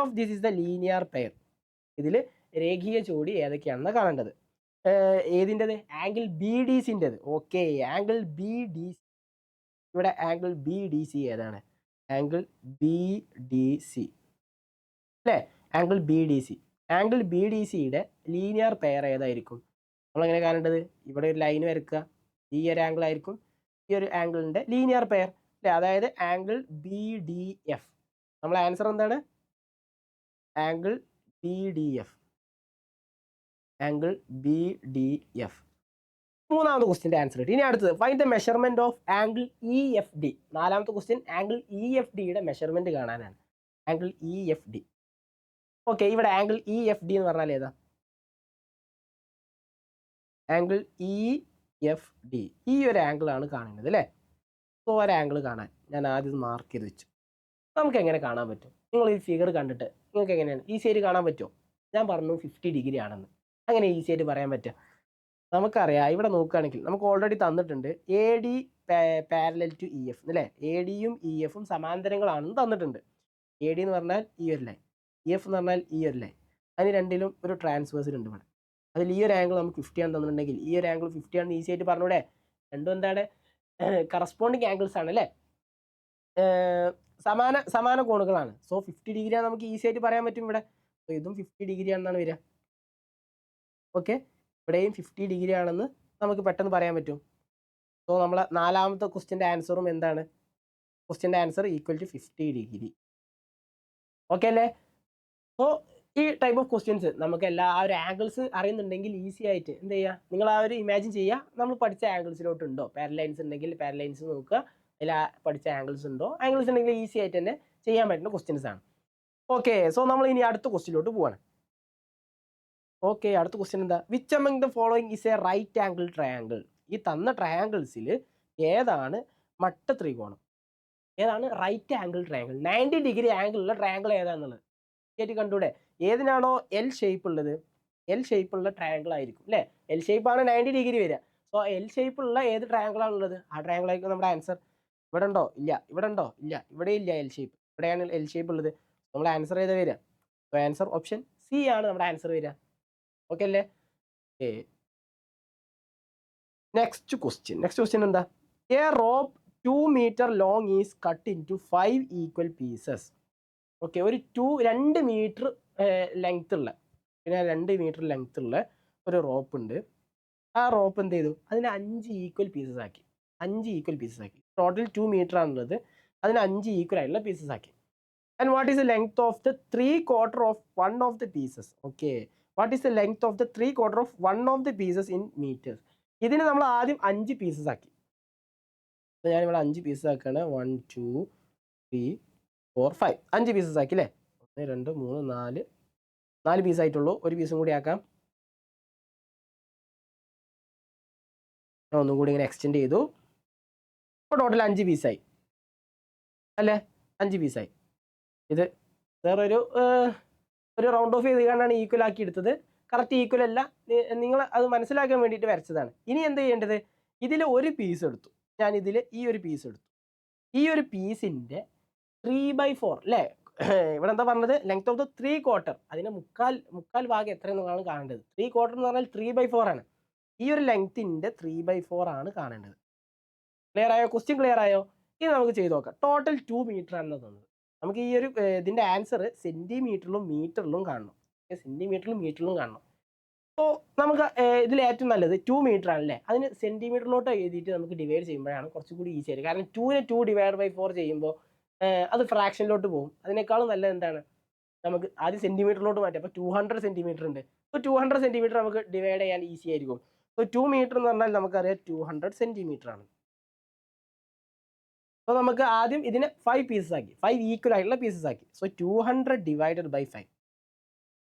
of this is the linear pair? ഇതിൽ രേഖീയ ജോഡി ഏതൊക്കെയാണെന്ന് കാണേണ്ടത്. ഏതിൻ്റെത്? ആംഗിൾ BDCൻ്റെത്. Okay, angle BDC. ഇവിടെ ആംഗിൾ BDC ഏതാണ്? ആംഗിൾ BDC അല്ലേ? ആംഗിൾ BDCയുടെ ലീനിയർ പെയർ ഏതായിരിക്കും? നമ്മളെങ്ങനെ കാണേണ്ടത്? ഇവിടെ ഒരു ലൈൻ വരയ്ക്കുക, ഈ ഒരു ആംഗിൾ ആയിരിക്കും ഈ ഒരു ആംഗിളിൻ്റെ ലീനിയർ പെയർ അല്ലേ? അതായത് ആംഗിൾ BDF. നമ്മളെ ആൻസർ എന്താണ്? Angle BDF. മൂന്നാമത്തെ ക്വസ്റ്റ്യൻ്റെ ആൻസർ കിട്ടി. ഇനി അടുത്തത് find the measurement of angle EFD. നാലാമത്തെ ക്വസ്റ്റ്യൻ ആംഗിൾ EFDയുടെ മെഷർമെൻറ്റ് കാണാനാണ്. Angle EFD. ഓക്കെ, ഇവിടെ ആംഗിൾ EFD എന്ന് പറഞ്ഞാൽ ഏതാ? ആംഗിൾ എഫ് ഡി, ഈ ഒരു ആംഗിളാണ് കാണുന്നത് അല്ലേ. സോ ഒരു ആംഗിൾ കാണാൻ ഞാൻ ആദ്യം മാർക്ക് ചെയ്ത് വെച്ചു. നമുക്ക് എങ്ങനെ കാണാൻ പറ്റും? നിങ്ങൾ ഈ ഫിഗർ കണ്ടിട്ട് നിങ്ങൾക്ക് എങ്ങനെയാണ് ഈസി ആയിട്ട് കാണാൻ പറ്റുമോ? ഞാൻ പറഞ്ഞു 50 ഡിഗ്രി ആണെന്ന്. അങ്ങനെ ഈസി ആയിട്ട് പറയാൻ പറ്റുക? നമുക്കറിയാം, ഇവിടെ നോക്കുകയാണെങ്കിൽ നമുക്ക് ഓൾറെഡി തന്നിട്ടുണ്ട് A D parallel to E F അല്ലേ. എ ഡിയും ഇ എഫും സമാന്തരങ്ങളാണെന്ന് തന്നിട്ടുണ്ട്. എ ഡി എന്ന് പറഞ്ഞാൽ ഈ ഒരു ലൈൻ, ഇ എഫ് എന്ന് പറഞ്ഞാൽ ഈ ഒരു ലൈൻ. അതിന് രണ്ടിലും ഒരു ട്രാൻസ്വേഴ്സൽ ഉണ്ട് ഇവിടെ. അതിൽ ഈ ഒരു ആംഗിൾ നമുക്ക് 50 ആണ് തന്നിട്ടുണ്ടെങ്കിൽ ഈ ഒരു ആംഗിൾ 50 ആണെന്ന് ഈസി ആയിട്ട് പറഞ്ഞൂടെ? രണ്ടും എന്താണ്? കറസ്പോണ്ടിങ് ആംഗിൾസ് ആണ് അല്ലേ, സമാന കോണുകളാണ്. സോ 50 ഡിഗ്രി ആണ് നമുക്ക് ഈസി ആയിട്ട് പറയാൻ പറ്റും ഇവിടെ. സോ ഇതും 50 ഡിഗ്രി ആണെന്നാണ് വരിക. ഓക്കെ, ഇവിടെയും 50 ഡിഗ്രി ആണെന്ന് നമുക്ക് പെട്ടെന്ന് പറയാൻ പറ്റും. സോ നമ്മളെ നാലാമത്തെ ക്വസ്റ്റ്യൻ്റെ ആൻസറും എന്താണ്? ക്വസ്റ്റ്യൻ്റെ ആൻസർ ഈക്വൽ ടു 50 ഡിഗ്രി. ഓക്കെ അല്ലേ? സോ ഈ ടൈപ്പ് ഓഫ് ക്വസ്റ്റ്യൻസ് നമുക്ക് എല്ലാ ആ ഒരു ആംഗിൾസ് അറിയുന്നുണ്ടെങ്കിൽ ഈസി ആയിട്ട് എന്ത് ചെയ്യുക, നിങ്ങൾ ആ ഒരു ഇമാജിൻ ചെയ്യുക, നമ്മൾ പഠിച്ച ആംഗിൾസിലോട്ട് ഉണ്ടോ, പാരലൈൻസ് ഉണ്ടെങ്കിൽ പാരലൈൻസ് നോക്കുക, അതിൽ പഠിച്ച ആംഗിൾസ് ഉണ്ടോ, ആംഗിൾസ് ഉണ്ടെങ്കിൽ ഈസി ആയിട്ട് തന്നെ ചെയ്യാൻ പറ്റുന്ന ക്വസ്റ്റ്യൻസ് ആണ്. ഓക്കെ, സോ നമ്മൾ ഇനി അടുത്ത ക്വസ്റ്റ്യനിലോട്ട് പോവാണ്. ഓക്കെ, അടുത്ത ക്വസ്റ്റ്യൻ എന്താ? Which among the following is a right angle triangle? ഈ തന്ന ട്രയാങ്കിൾസിൽ ഏതാണ് മട്ട ത്രികോണം? ഏതാണ് right angle triangle? 90 degree angle ഉള്ള ട്രയാങ്കിൾ ഏതാണെന്നുള്ളത് കേട്ടി കണ്ടൂടെ? ഏതിനാണോ എൽ ഷേപ്പ് ഉള്ളത്, എൽ ഷേപ്പ് ഉള്ള ട്രയാങ്കിൾ ആയിരിക്കും അല്ലേ. എൽ ഷേപ്പ് ആണ് 90 ഡിഗ്രി വരിക. സോ എൽ ഷേപ്പ് ഉള്ള ഏത് ട്രയാങ്കിൾ ആണുള്ളത്, ആ ട്രയാങ്കിൾ ആയിരിക്കും നമ്മുടെ ആൻസർ. ഇവിടെ ഉണ്ടോ? ഇല്ല. ഇവിടെ ഉണ്ടോ? ഇല്ല. ഇവിടെ ഇല്ല എൽ ഷേപ്പ്. ഇവിടെയാണ് എൽ ഷേപ്പ് ഉള്ളത്. നമ്മുടെ ആൻസർ ഏതാ വരിക? സോ ആൻസർ ഓപ്ഷൻ സി ആണ് നമ്മുടെ ആൻസർ വരിക. ഓക്കെ അല്ലേ? നെക്സ്റ്റ് ക്വസ്റ്റ്യൻ എന്താ? A rope 2 metre long is cut into 5 equal pieces. Okay, ഒരു 2 മീറ്റർ ലെങ്ത് ഉള്ള, പിന്നെ 2 മീറ്റർ ലെങ്ത് ഉള്ള ഒരു റോപ്പ് ഉണ്ട്. ആ റോപ്പ് എന്ത് ചെയ്തു? അതിനെ 5 ഈക്വൽ പീസസ് ആക്കി. 5 ഈക്വൽ പീസസ് ആക്കി. ടോട്ടൽ 2 മീറ്റർ ആണുള്ളത്, അതിന് 5 ഈക്വൽ ആയിട്ടുള്ള പീസസ് ആക്കി. And what is the length of the 3/4 of one of the pieces? Okay, what is the length of the 3/4 of one of the pieces in metres? ഇതിന് നമ്മൾ ആദ്യം 5 pieces ആക്കി. ഞാനിവിടെ 5 pieces ആക്കുകയാണ്. 1 2 3 4 5 5 പീസസ് ആക്കി അല്ലേ. 1 2 3 4 പീസ് ആയിട്ടുള്ളൂ. ഒരു പീസും കൂടി ആക്കാം. ഒന്നും കൂടി ഇങ്ങനെ എക്സ്റ്റെൻഡ് ചെയ്തു. ഇപ്പോൾ ടോട്ടൽ 5 പീസായി അല്ലേ. 5 പീസായി. ഇത് വേറൊരു റൗണ്ട് ഓഫ് ചെയ്ത് കൊണ്ടാണ് ഈക്വൽ ആക്കി എടുത്തത്. കറക്റ്റ് ഈക്വൽ അല്ല, നിങ്ങൾ അത് മനസ്സിലാക്കാൻ വേണ്ടിയിട്ട് വരച്ചതാണ്. ഇനി എന്ത് ചെയ്യേണ്ടത്? ഇതിൽ ഒരു പീസ് എടുത്തു, ഞാൻ ഇതിൽ ഈ ഒരു പീസ് എടുത്തു. ഈ ഒരു പീസിൻ്റെ 3/4 അല്ലേ. ഇവിടെ എന്താ പറഞ്ഞത്? ലെങ്ത് ഓഫ് ദ 3/4, അതിന് മുക്കാൽ ഭാഗം എത്രയെന്നാണ് കാണേണ്ടത്. 3/4 എന്ന് പറഞ്ഞാൽ 3/4 ആണ്. ഈ ഒരു ലെങ്ത്തിൻ്റെ 3/4 ആണ് കാണേണ്ടത്. ക്ലിയർ ആയോ? ക്വസ്റ്റ്യൻ ക്ലിയർ ആയോ? ഇനി നമുക്ക് ചെയ്ത് നോക്കാം. ടോട്ടൽ 2 മീറ്റർ ആണ് തന്നത്. നമുക്ക് ഈ ഒരു ഇതിൻ്റെ ആൻസർ സെൻറ്റിമീറ്ററിലും മീറ്ററിലും കാണണം. സെൻറ്റിമീറ്ററിലും മീറ്ററിലും കാണണം. അപ്പോൾ നമുക്ക് ഇതിൽ ഏറ്റവും നല്ലത് 2 മീറ്റർ ആണല്ലേ. അതിന് സെൻറ്റിമീറ്ററിലോട്ട് എഴുതിയിട്ട് നമുക്ക് ഡിവൈഡ് ചെയ്യുമ്പോഴാണ് കുറച്ചുകൂടി ഈസി ആയിട്ട്. കാരണം 2നെ 2 / 4 ചെയ്യുമ്പോൾ അത് ഫ്രാക്ഷനിലോട്ട് പോകും. അതിനേക്കാളും നല്ലത് എന്താണ്? നമുക്ക് ആദ്യം സെൻറ്റിമീറ്ററിലോട്ട് മാറ്റാം. അപ്പോൾ 200 സെൻറ്റിമീറ്റർ ഉണ്ട്. അപ്പോൾ 200 സെൻറ്റിമീറ്റർ നമുക്ക് ഡിവൈഡ് ചെയ്യാൻ ഈസി ആയിരിക്കും. അപ്പോൾ 2 മീറ്റർ എന്ന് പറഞ്ഞാൽ നമുക്കറിയാം 200 സെൻറ്റിമീറ്റർ ആണ്. അപ്പോൾ നമുക്ക് ആദ്യം ഇതിനെ 5 പീസസ് ആക്കി, 5 ഈക്വൽ ആയിട്ടുള്ള പീസസ് ആക്കി. So 200 divided by 5,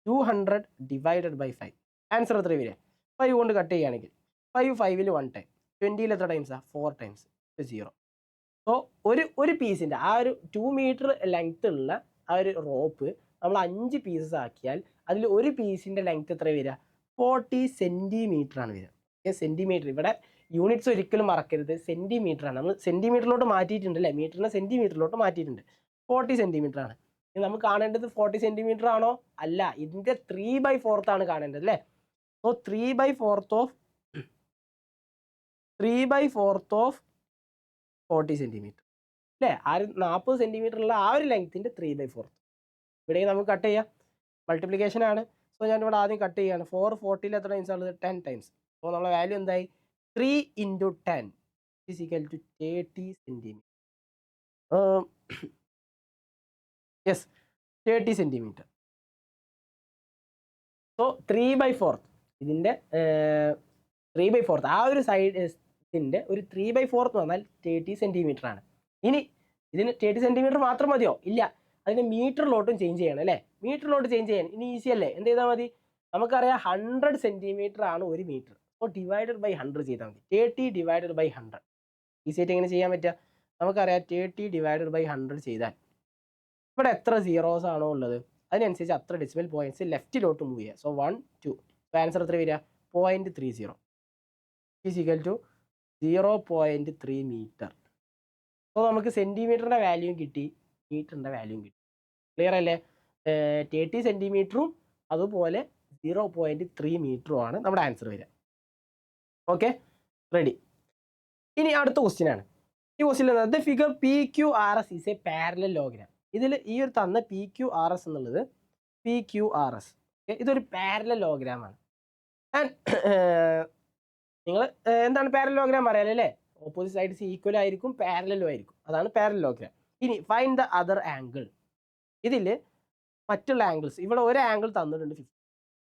200 divided by 5. Answer എത്ര വരിക? 5 കൊണ്ട് കട്ട് ചെയ്യുകയാണെങ്കിൽ 5 5ൽ 1 ടൈം, 20ൽ എത്ര ടൈംസാണ്? 4 ടൈംസ്, 0. സോ ഒരു പീസിൻ്റെ ആ ഒരു 2 മീറ്റർ ലെങ്ത് ഉള്ള ആ ഒരു റോപ്പ് നമ്മൾ 5 പീസസ് ആക്കിയാൽ അതിൽ ഒരു പീസിൻ്റെ ലെങ്ത് എത്ര വരിക? 40 സെൻറ്റിമീറ്റർ ആണ് വരിക. സെൻറ്റിമീറ്റർ, ഇവിടെ യൂണിറ്റ്സ് ഒരിക്കലും മറക്കരുത്. സെൻറ്റിമീറ്റർ ആണ്. നമ്മൾ സെൻറ്റിമീറ്ററിലോട്ട് മാറ്റിയിട്ടുണ്ട് അല്ലേ. മീറ്ററിനെ സെൻറ്റിമീറ്ററിലോട്ട് മാറ്റിയിട്ടുണ്ട്. 40 സെൻറ്റിമീറ്റർ ആണ്. നമുക്ക് കാണേണ്ടത് 40 സെൻറ്റിമീറ്റർ ആണോ? അല്ല, ഇതിൻ്റെ 3/4 ആണ് കാണേണ്ടത് അല്ലേ. സോ 3/4 ഓഫ് 40 സെൻറ്റിമീറ്റർ അല്ലേ. ആ ഒരു 40 സെൻറ്റിമീറ്റർ ഉള്ള ആ ഒരു ലെങ്ത്തിൻ്റെ 3/4. ഇവിടെ നമുക്ക് കട്ട് ചെയ്യാം. മൾട്ടിപ്ലിക്കേഷൻ ആണ്. സോ ഞാൻ ഇവിടെ ആദ്യം കട്ട് ചെയ്യാണ്. 4 40ൽ എത്ര ടൈംസ് ആണുള്ളത്? 10 ടൈംസ്. അപ്പോൾ നമ്മളെ വാല്യൂ എന്തായി? 3 × 10 = 30 സെൻറ്റിമീറ്റർ. Yes, 30 centimetre. സോ 3/4 ഇതിൻ്റെ 3/4 ആ ഒരു സൈഡിൻ്റെ ഒരു 3/4 എന്ന് പറഞ്ഞാൽ 30 സെൻറ്റിമീറ്റർ ആണ്. ഇനി ഇതിന് 30 സെൻറ്റിമീറ്റർ മാത്രം മതിയോ? ഇല്ല, അതിന് മീറ്ററിലോട്ടും ചേഞ്ച് ചെയ്യണം അല്ലേ. മീറ്ററിലോട്ട് ചേഞ്ച് ചെയ്യാൻ ഇനി ഈസി അല്ലേ. എന്ത് ചെയ്താൽ മതി? നമുക്കറിയാം 100 സെൻറ്റിമീറ്റർ ആണ് ഒരു മീറ്റർ. അപ്പോൾ ഡിവൈഡഡ് ബൈ 100 ചെയ്താൽ മതി. 30 ഡിവൈഡഡ് ബൈ 100 ഈസി ആയിട്ട് എങ്ങനെ ചെയ്യാൻ പറ്റുക? നമുക്കറിയാം 30 ഡിവൈഡഡ് ബൈ 100 ചെയ്താൽ ഇവിടെ എത്ര സീറോസ് ആണോ ഉള്ളത് അതിനനുസരിച്ച് അത്ര ഡെസിമൽ പോയിന്റ്സ് ലെഫ്റ്റിലോട്ട് മൂവ് ചെയ്യുക. സോ 1 2 ആൻസർ എത്ര വരിക? 0.30 ഈസ് ഈക്വൽ ടു 0.3 മീറ്റർ. അപ്പോൾ നമുക്ക് സെൻറ്റിമീറ്ററിൻ്റെ വാല്യൂയും കിട്ടി, മീറ്ററിൻ്റെ വാല്യൂയും കിട്ടി. ക്ലിയർ അല്ലേ? 30 സെൻറ്റിമീറ്ററും അതുപോലെ 0.3 മീറ്ററുമാണ് നമ്മുടെ ആൻസർ വരിക. Okay, ready. ഇനി അടുത്ത ക്വസ്റ്റ്യൻ ആണ്. ഈ question the figure PQRS is a parallelogram. ഇതിൽ ഈ ഒരു തന്ന PQRS എന്നുള്ളത് PQRS ഇതൊരു പാരലൽ ലോഗ്രാം ആണ്. ആൻഡ് നിങ്ങൾ എന്താണ് പാരലൽ ലോഗ്രാം അറിയാലോ അല്ലേ? ഓപ്പോസിറ്റ് സൈഡ്സ് ഈക്വൽ ആയിരിക്കും, പാരലലും ആയിരിക്കും, അതാണ് പാരലൽ ലോഗ്രാം. ഇനി ഫൈൻഡ് ദ അതർ ആംഗിൾ. ഇതിൽ മറ്റുള്ള ആംഗിൾസ് ഇവിടെ ഒരു ആംഗിൾ തന്നിട്ടുണ്ട് 50.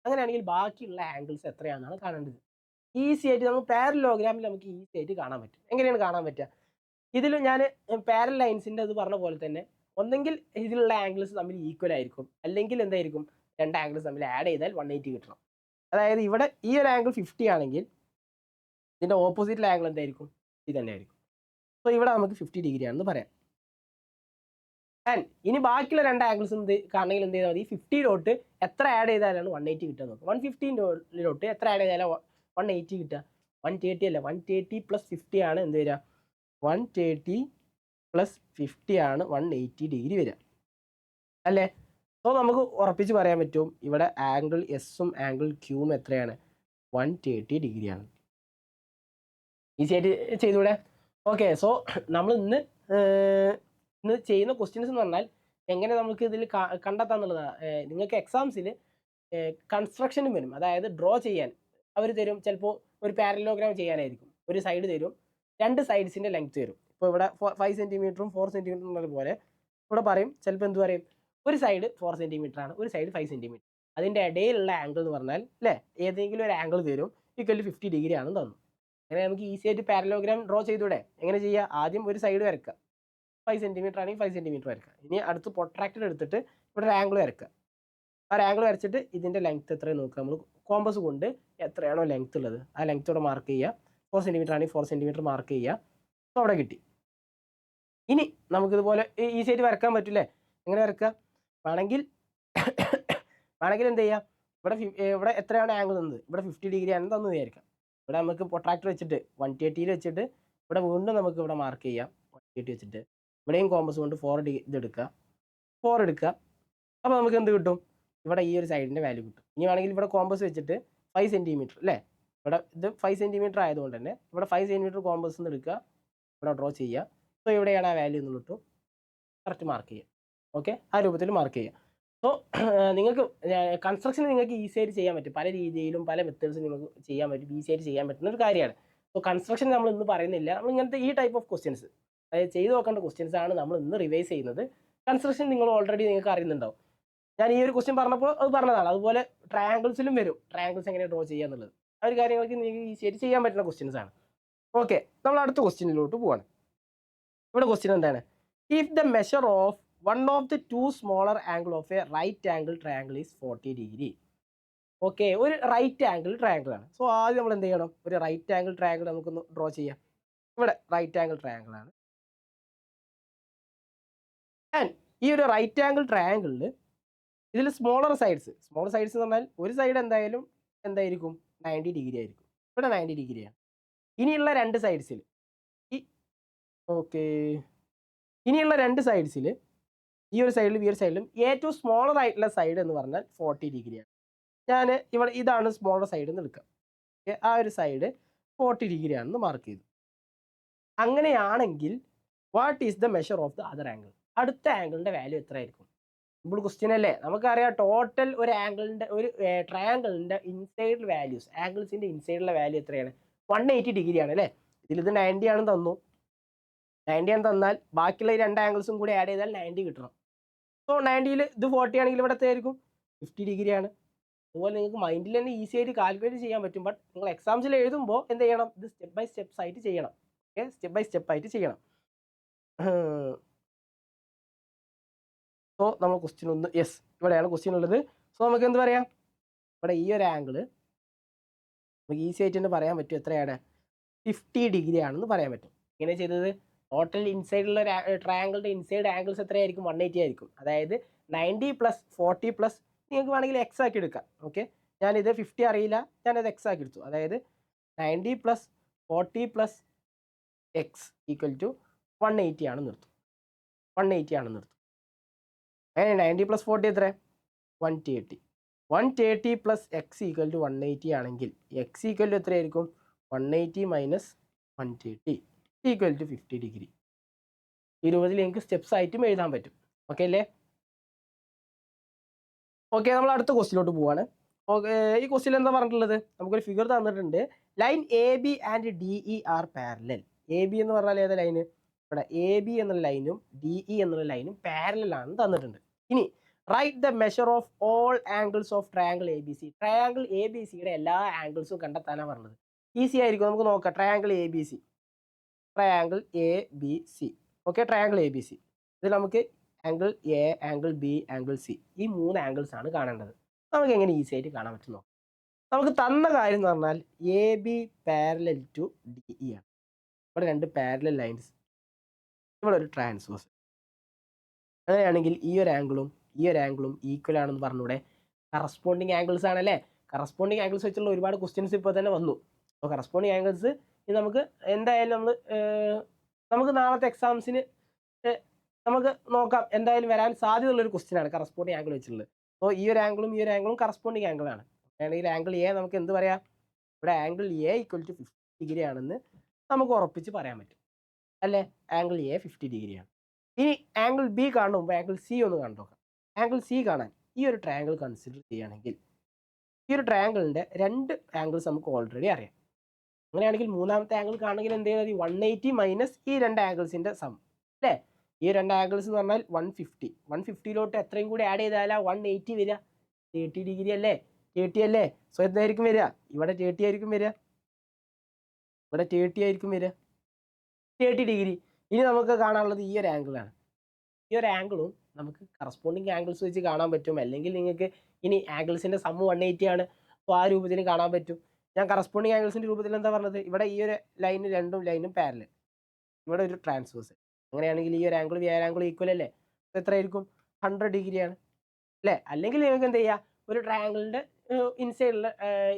അങ്ങനെയാണെങ്കിൽ ബാക്കിയുള്ള ആംഗിൾസ് എത്രയാണെന്നാണ് കാണേണ്ടത്. ഈസി ആയിട്ട് നമുക്ക് പാരലോഗ്രാമിൽ നമുക്ക് ഈസി ആയിട്ട് കാണാൻ പറ്റും. എങ്ങനെയാണ് കാണാൻ പറ്റുക? ഇതിൽ ഞാൻ പാരൽ ലൈൻസിൻ്റെ അത് പറഞ്ഞ പോലെ തന്നെ ഒന്നെങ്കിൽ ഇതിലുള്ള ആംഗിൾസ് തമ്മിൽ ഈക്വൽ ആയിരിക്കും, അല്ലെങ്കിൽ എന്തായിരിക്കും രണ്ട് ആംഗിൾസ് തമ്മിൽ ആഡ് ചെയ്താൽ 180 കിട്ടണം. അതായത് ഇവിടെ ഈ ഒരു ആംഗിൾ 50 ആണെങ്കിൽ ഇതിൻ്റെ ഓപ്പോസിറ്റിലെ ആംഗിൾ എന്തായിരിക്കും? ഇത് തന്നെ ആയിരിക്കും. സോ ഇവിടെ നമുക്ക് 50 ഡിഗ്രി ആണെന്ന് പറയാം. ആൻഡ് ഇനി ബാക്കിയുള്ള രണ്ട് ആംഗിൾസ് കാണണമെങ്കിൽ എന്ത് ചെയ്താൽ മതി? 50 എത്ര ആഡ് ചെയ്താലാണ് 180 കിട്ടുക നോക്കുക. 115 എത്ര ആഡ് ചെയ്താലും 180 കിട്ടുക? 130 അല്ല, 130 + 50 ആണ് എന്ത് വരിക? 130 + 50 ആണ് 180 ഡിഗ്രി വരിക അല്ലേ? സോ നമുക്ക് ഉറപ്പിച്ച് പറയാൻ പറ്റും ഇവിടെ ആംഗിൾ എസും ആംഗിൾ ക്യൂവും എത്രയാണ്? 130 ഡിഗ്രിയാണ്. ഈസി ആയിട്ട് ചെയ്തൂടെ? ഓക്കെ, സോ നമ്മൾ ഇന്ന് ചെയ്യുന്ന ക്വസ്റ്റ്യൻസ് എന്ന് പറഞ്ഞാൽ എങ്ങനെ നമുക്ക് ഇതിൽ കണ്ടെത്താന്നുള്ളതാണ്. നിങ്ങൾക്ക് എക്സാംസിൽ കൺസ്ട്രക്ഷനും വരും, അതായത് ഡ്രോ ചെയ്യാൻ അവർ തരും. ചിലപ്പോൾ ഒരു പാരലോഗ്രാം ചെയ്യാനായിരിക്കും, ഒരു സൈഡ് തരും, രണ്ട് സൈഡ്സിൻ്റെ ലെങ്ത് തരും. ഇപ്പോൾ ഇവിടെ 5 സെൻറ്റിമീറ്ററും 4 സെൻറ്റിമീറ്ററും ഉള്ളത് പോലെ ഇവിടെ പറയും, ചിലപ്പോൾ എന്ത് പറയും, ഒരു സൈഡ് 4 സെൻറ്റിമീറ്റർ ആണ്, ഒരു സൈഡ് 5 സെൻറ്റിമീറ്റർ. അതിൻ്റെ ഇടയിലുള്ള ആംഗിൾ എന്ന് പറഞ്ഞാൽ അല്ലേ, ഏതെങ്കിലും ഒരു ആംഗിൾ തരും, ഈക്വൽ 50 ഡിഗ്രി ആണെന്ന് തന്നു. അങ്ങനെ നമുക്ക് ഈസി ആയിട്ട് പാരലോഗ്രാം ഡ്രോ ചെയ്തൂടെ? എങ്ങനെ ചെയ്യുക? ആദ്യം ഒരു സൈഡ് വരക്കുക, 5 സെൻറ്റിമീറ്റർ ആണെങ്കിൽ 5 സെൻറ്റിമീറ്റർ വരക്കുക. ഇനി അടുത്ത് പ്രൊട്രാക്ടർ എടുത്തിട്ട് ഇവിടെ ഒരു ആംഗിൾ വരക്കുക. ആ ആംഗിൾ വരച്ചിട്ട് ഇതിൻ്റെ ലെങ്ത് എത്രയും നോക്കുക. നമ്മൾ കോമ്പസ് കൊണ്ട് എത്രയാണോ ലെങ്ത് ഉള്ളത് ആ ലെങ്ത്തോടെ മാർക്ക് ചെയ്യുക. 4 സെൻറ്റിമീറ്റർ ആണെങ്കിൽ 4 സെൻറ്റിമീറ്റർ മാർക്ക് ചെയ്യുക. അപ്പോൾ അവിടെ കിട്ടി. ഇനി നമുക്കിതുപോലെ ഈസി ആയിട്ട് വരക്കാൻ പറ്റില്ലേ? എങ്ങനെ വരക്കുക? വേണമെങ്കിൽ എന്ത് ചെയ്യുക? ഇവിടെ എത്രയാണ് ആംഗിൾ തന്നത്? ഇവിടെ 50 ഡിഗ്രി ആണ് തന്നു വിചാരിക്കാം. ഇവിടെ നമുക്ക് പ്രൊട്രാക്ടർ വെച്ചിട്ട് 130 വെച്ചിട്ട് ഇവിടെ വീണ്ടും നമുക്ക് ഇവിടെ മാർക്ക് ചെയ്യാം. 130 വെച്ചിട്ട് ഇവിടെയും കോമ്പസ് കൊണ്ട് 4 എടുക്കുക. അപ്പോൾ നമുക്ക് എന്ത് കിട്ടും? ഇവിടെ ഈ ഒരു സൈഡിൻ്റെ വാല്യൂ കിട്ടും. ഇനി വേണമെങ്കിൽ ഇവിടെ കോമ്പസ് വെച്ചിട്ട് 5 സെൻറ്റിമീറ്റർ അല്ലേ, ഇവിടെ ഇത് 5 സെൻറ്റിമീറ്റർ ആയതുകൊണ്ട് തന്നെ ഇവിടെ 5 സെൻറ്റിമീറ്റർ കോമ്പസ് നിന്ന് എടുക്കുക, ഇവിടെ ഡ്രോ ചെയ്യുക. സോ ഇവിടെയാണ് ആ വാല്യൂ എന്ന് കിട്ടും, കറക്റ്റ് മാർക്ക് ചെയ്യുക. ഓക്കെ, ആ രൂപത്തിൽ മാർക്ക് ചെയ്യുക. സോ നിങ്ങൾക്ക് കൺസ്ട്രക്ഷൻ നിങ്ങൾക്ക് ഈസി ആയിട്ട് ചെയ്യാൻ പറ്റും, പല രീതിയിലും പല മെത്തേഡ്സും നിങ്ങൾക്ക് ചെയ്യാൻ പറ്റും, ഈസി ആയിട്ട് ചെയ്യാൻ പറ്റുന്ന ഒരു കാര്യമാണ്. സോ കൺസ്ട്രക്ഷൻ നമ്മൾ ഇന്ന് പറയുന്നില്ല, നമ്മൾ ഇങ്ങനത്തെ ഈ ടൈപ്പ് ഓഫ് ക്വസ്റ്റ്യൻസ്, അതായത് ചെയ്ത് നോക്കേണ്ട ക്വസ്റ്റ്യൻസ് ആണ് നമ്മൾ ഇന്ന് റിവൈസ് ചെയ്യുന്നത്. കൺസ്ട്രക്ഷൻ നിങ്ങൾ ഓൾറെഡി നിങ്ങൾക്ക് അറിയുന്നുണ്ടാവും. ഞാൻ ഈ ഒരു ക്വസ്റ്റ്യൻ പറഞ്ഞപ്പോൾ അത് പറഞ്ഞതാണ്. അതുപോലെ ട്രയാങ്കിൾസിലും വരും, ട്രയാങ്കിൾസ് എങ്ങനെ ഡ്രോ ചെയ്യുക എന്നുള്ളത്. ആ ഒരു കാര്യങ്ങൾക്ക് നിങ്ങൾക്ക് ഈസി ആയിട്ട് ചെയ്യാൻ പറ്റുന്ന ക്വസ്റ്റ്യൻസ് ആണ്. ഓക്കെ, നമ്മൾ അടുത്ത ക്വസ്റ്റ്യനിലോട്ട് പോവാണ്. ഇവിടെ ക്വസ്റ്റ്യൻ എന്താണ്? If the measure of one of the two smaller angle of a right angle triangle is 40 degree. Okay, ഒരു റൈറ്റ് ആംഗിൾ ട്രയാങ്കിൾ ആണ്. സോ ആദ്യം നമ്മൾ എന്ത് ചെയ്യണം? ഒരു റൈറ്റ് ആംഗിൾ ട്രയാങ്കിൾ നമുക്കൊന്ന് ഡ്രോ ചെയ്യാം. ഇവിടെ റൈറ്റ് ആംഗിൾ ട്രയാങ്കിൾ ആണ്. ആൻഡ് ഈ ഒരു റൈറ്റ് ആംഗിൾ ട്രയാങ്കിളിൽ ഇതിൽ സ്മോളർ സൈഡ്സ് എന്ന് പറഞ്ഞാൽ ഒരു സൈഡ് എന്തായിരിക്കും? 90 ഡിഗ്രി ആയിരിക്കും. ഇവിടെ 90 ഡിഗ്രിയാണ്. ഇനിയുള്ള രണ്ട് സൈഡ്സിൽ ഇനിയുള്ള രണ്ട് സൈഡ്സിൽ ഈ ഒരു സൈഡിലും ഈ ഒരു സൈഡിലും ഏറ്റവും സ്മോളർ ആയിട്ടുള്ള സൈഡ് എന്ന് പറഞ്ഞാൽ 40 ഡിഗ്രിയാണ്. ഞാൻ ഇവിടെ ഇതാണ് സ്മോളർ സൈഡ് എന്ന് എടുക്കാം. ആ ഒരു സൈഡ് 40 ഡിഗ്രിയാണെന്ന് മാർക്ക് ചെയ്തു. അങ്ങനെയാണെങ്കിൽ what is the measure of the other angle? അടുത്ത ആംഗിളിൻ്റെ വാല്യൂ എത്ര ആയിരിക്കും? സിമ്പിൾ ക്വസ്റ്റ്യൻ അല്ലേ? നമുക്കറിയാം ടോട്ടൽ ഒരു ആംഗിളിൻ്റെ ഒരു ട്രയാങ്കിളിൻ്റെ ഇൻസൈഡ് വാല്യൂസ്, ആംഗിൾസിൻ്റെ ഇൻസൈഡിലെ വാല്യൂ എത്രയാണ്? 180 ഡിഗ്രിയാണ് അല്ലേ? ഇതിലിത് 90 ആണെന്ന് തന്നു. 90 ആണ് തന്നാൽ ബാക്കിയുള്ള ഈ രണ്ട് ആംഗിൾസും കൂടി ആഡ് ചെയ്താൽ 90 കിട്ടണം. സോ 90ൽ ഇത് 40 ആണെങ്കിൽ ഇവിടെ എത്രയായിരിക്കും? 50 ഡിഗ്രിയാണ്. അതുപോലെ നിങ്ങൾക്ക് മൈൻഡിൽ തന്നെ ഈസി ആയിട്ട് കാൽക്കുലേറ്റ് ചെയ്യാൻ പറ്റും. ബട്ട് നിങ്ങൾ എക്സാംസിൽ എഴുതുമ്പോൾ എന്ത് ചെയ്യണം? ഇത് സ്റ്റെപ്പ് ബൈ സ്റ്റെപ്സ് ആയിട്ട് ചെയ്യണം. ഓക്കെ, സ്റ്റെപ്പ് ബൈ സ്റ്റെപ്പ് ആയിട്ട് ചെയ്യണം. സോ നമ്മൾ ക്വസ്റ്റ്യൻ ഒന്ന് ഇവിടെയാണ് ക്വസ്റ്റ്യൻ ഉള്ളത്. സോ നമുക്ക് എന്ത് പറയാം? ഇവിടെ ഈ ഒരു ആംഗിള് നമുക്ക് ഈസി ആയിട്ട് തന്നെ പറയാൻ പറ്റും എത്രയാണ് 50 ഡിഗ്രി ആണെന്ന് പറയാൻ പറ്റും. ഇങ്ങനെ ചെയ്തത് ടോട്ടൽ ഇൻസൈഡുള്ള ട്രയാങ്കിളിൻ്റെ ഇൻസൈഡ് ആംഗിൾസ് എത്രയായിരിക്കും 180 ആയിരിക്കും. അതായത് 90 + 40 + നിങ്ങൾക്ക് വേണമെങ്കിൽ എക്സ് ആക്കി എടുക്കാം. ഓക്കെ, ഞാനിത് 50 അറിയില്ല, ഞാനത് എക്സ് ആക്കി എടുത്തു. അതായത് 90 + 40 + എക്സ് = 180 ആണെന്ന് എടുത്തു. 180 ആണെന്ന് എടുത്തു. അങ്ങനെ 90 + 40 എത്ര? 130. 130 + x = 180 ആണെങ്കിൽ x = എത്രയായിരിക്കും? 180 - 130 = 50 ഡിഗ്രി. ഈ രൂപത്തിൽ എനിക്ക് സ്റ്റെപ്സ് ആയിട്ടും എഴുതാൻ പറ്റും. ഓക്കെ അല്ലേ? ഓക്കെ, നമ്മൾ അടുത്ത ക്വസ്റ്റിലോട്ട് പോവാണ്. ഓക്കെ, ഈ ക്വസ്റ്റിൽ എന്താ പറഞ്ഞിട്ടുള്ളത്? നമുക്കൊരു ഫിഗർ തന്നിട്ടുണ്ട്. Line A B and D E R parallel. A B എന്ന് പറഞ്ഞാൽ ഏതാ ലൈന്? ഇവിടെ എ ബി എന്നുള്ള ലൈനും ഡി ഇ എന്നുള്ള ലൈനും പാരലൽ ആണെന്ന് തന്നിട്ടുണ്ട്. ഇനി write the measure of all angles of triangle A B C. Triangle A B സിയുടെ എല്ലാ ആംഗിൾസും കണ്ടെത്താനാണ് പറഞ്ഞത്. ഈസി ആയിരിക്കും, നമുക്ക് നോക്കാം. Triangle A B C, triangle A B C. Okay, triangle A B C. ഇത് നമുക്ക് angle A, angle B, angle C, ഈ 3 ആംഗിൾസ് ആണ് കാണേണ്ടത്. നമുക്ക് എങ്ങനെ ഈസി ആയിട്ട് കാണാൻ പറ്റുന്നു? നമുക്ക് തന്ന കാര്യം എന്ന് പറഞ്ഞാൽ A B parallel to D E ആണ്. ഇവിടെ 2 പാരലൽ ലൈൻസ്, ഇവിടെ ഒരു ട്രാൻസ്വേഴ്സ്. അങ്ങനെയാണെങ്കിൽ ഈ ഒരു ആംഗിളും ഈക്വൽ ആണെന്ന് പറഞ്ഞൂടെ? കറസ്പോണ്ടിങ് ആംഗിൾസ് ആണല്ലേ? കറസ്പോണ്ടിങ് ആംഗിൾസ് വെച്ചുള്ള ഒരുപാട് ക്വസ്റ്റ്യൻസ് ഇപ്പോൾ തന്നെ വന്നു. അപ്പോൾ കറസ്പോണ്ടിങ് ആംഗിൾസ് ഇത് നമുക്ക് എന്തായാലും നമുക്ക് നാളത്തെ എക്സാംസിന് നമുക്ക് നോക്കാം. എന്തായാലും വരാൻ സാധ്യതയുള്ളൊരു ക്വസ്റ്റ്യനാണ് കറസ്പോണ്ടിങ് ആംഗിൾ വെച്ചിട്ടുള്ളത്. അപ്പോൾ ഈ ഒരു ആംഗിളും കറസ്പോണ്ടിങ് ആംഗിളാണ്. ആണെങ്കിൽ ആംഗിൾ എ നമുക്ക് എന്ത് പറയാം? ഇവിടെ ആംഗിൾ എ = 50 ഡിഗ്രി ആണെന്ന് നമുക്ക് ഉറപ്പിച്ച് പറയാൻ പറ്റും അല്ലേ? ആംഗിൾ എ 50 ഡിഗ്രിയാണ്. ഇനി ആംഗിൾ ബി കാണുന്ന മുമ്പ് ആംഗിൾ സി ഒന്ന് കണ്ടു നോക്കാം. ആംഗിൾ സി കാണാൻ ഈ ഒരു ട്രയാങ്കിൾ കൺസിഡർ ചെയ്യുകയാണെങ്കിൽ ഈ ഒരു ട്രയാങ്കിളിൻ്റെ 2 ആംഗിൾസ് നമുക്ക് ഓൾറെഡി അറിയാം. അങ്ങനെയാണെങ്കിൽ മൂന്നാമത്തെ ആംഗിൾ കാണണമെങ്കിൽ എന്ത് ചെയ്താൽ 180 മൈനസ് ഈ 2 ആംഗിൾസിൻ്റെ സം അല്ലേ? ഈ 2 ആംഗിൾസ് എന്ന് പറഞ്ഞാൽ 150. 150ലോട്ട് എത്രയും കൂടി ആഡ് ചെയ്താലാ 180 വരിക? 30 ഡിഗ്രി അല്ലേ? 30 അല്ലേ? സോ എന്തായിരിക്കും വരിക? ഇവിടെ 30 ആയിരിക്കും വരിക, ഇവിടെ 30 ആയിരിക്കും വരിക, 30 ഡിഗ്രി. ഇനി നമുക്ക് കാണാനുള്ളത് ഈ ഒരു ആംഗിളാണ്. ഈ ഒരു ആംഗിളും നമുക്ക് കറസ്പോണ്ടിങ് ആംഗിൾസ് വെച്ച് കാണാൻ പറ്റും. അല്ലെങ്കിൽ നിങ്ങൾക്ക് ഇനി ആംഗിൾസിൻ്റെ സം 180 ആണ്, അപ്പോൾ ആ രൂപത്തിൽ കാണാൻ പറ്റും. ഞാൻ കറസ്പോണ്ടിങ് ആംഗിൾസിൻ്റെ രൂപത്തിൽ എന്താ പറഞ്ഞത്? ഇവിടെ ഈ ഒരു ലൈന് 2 ലൈനും പാരലൽ, ഇവിടെ ഒരു ട്രാൻസ്വേഴ്സ്. അങ്ങനെയാണെങ്കിൽ ഈ ഒരു ആംഗിൾ ഈ ആംഗിൾ ഈക്വൽ അല്ലേ? അപ്പോൾ എത്രയായിരിക്കും? 100 ഡിഗ്രിയാണ് അല്ലേ? അല്ലെങ്കിൽ നിങ്ങൾക്ക് എന്ത് ചെയ്യുക? ഒരു ട്രയാങ്കിളിൻ്റെ ഇൻസൈഡിലുള്ള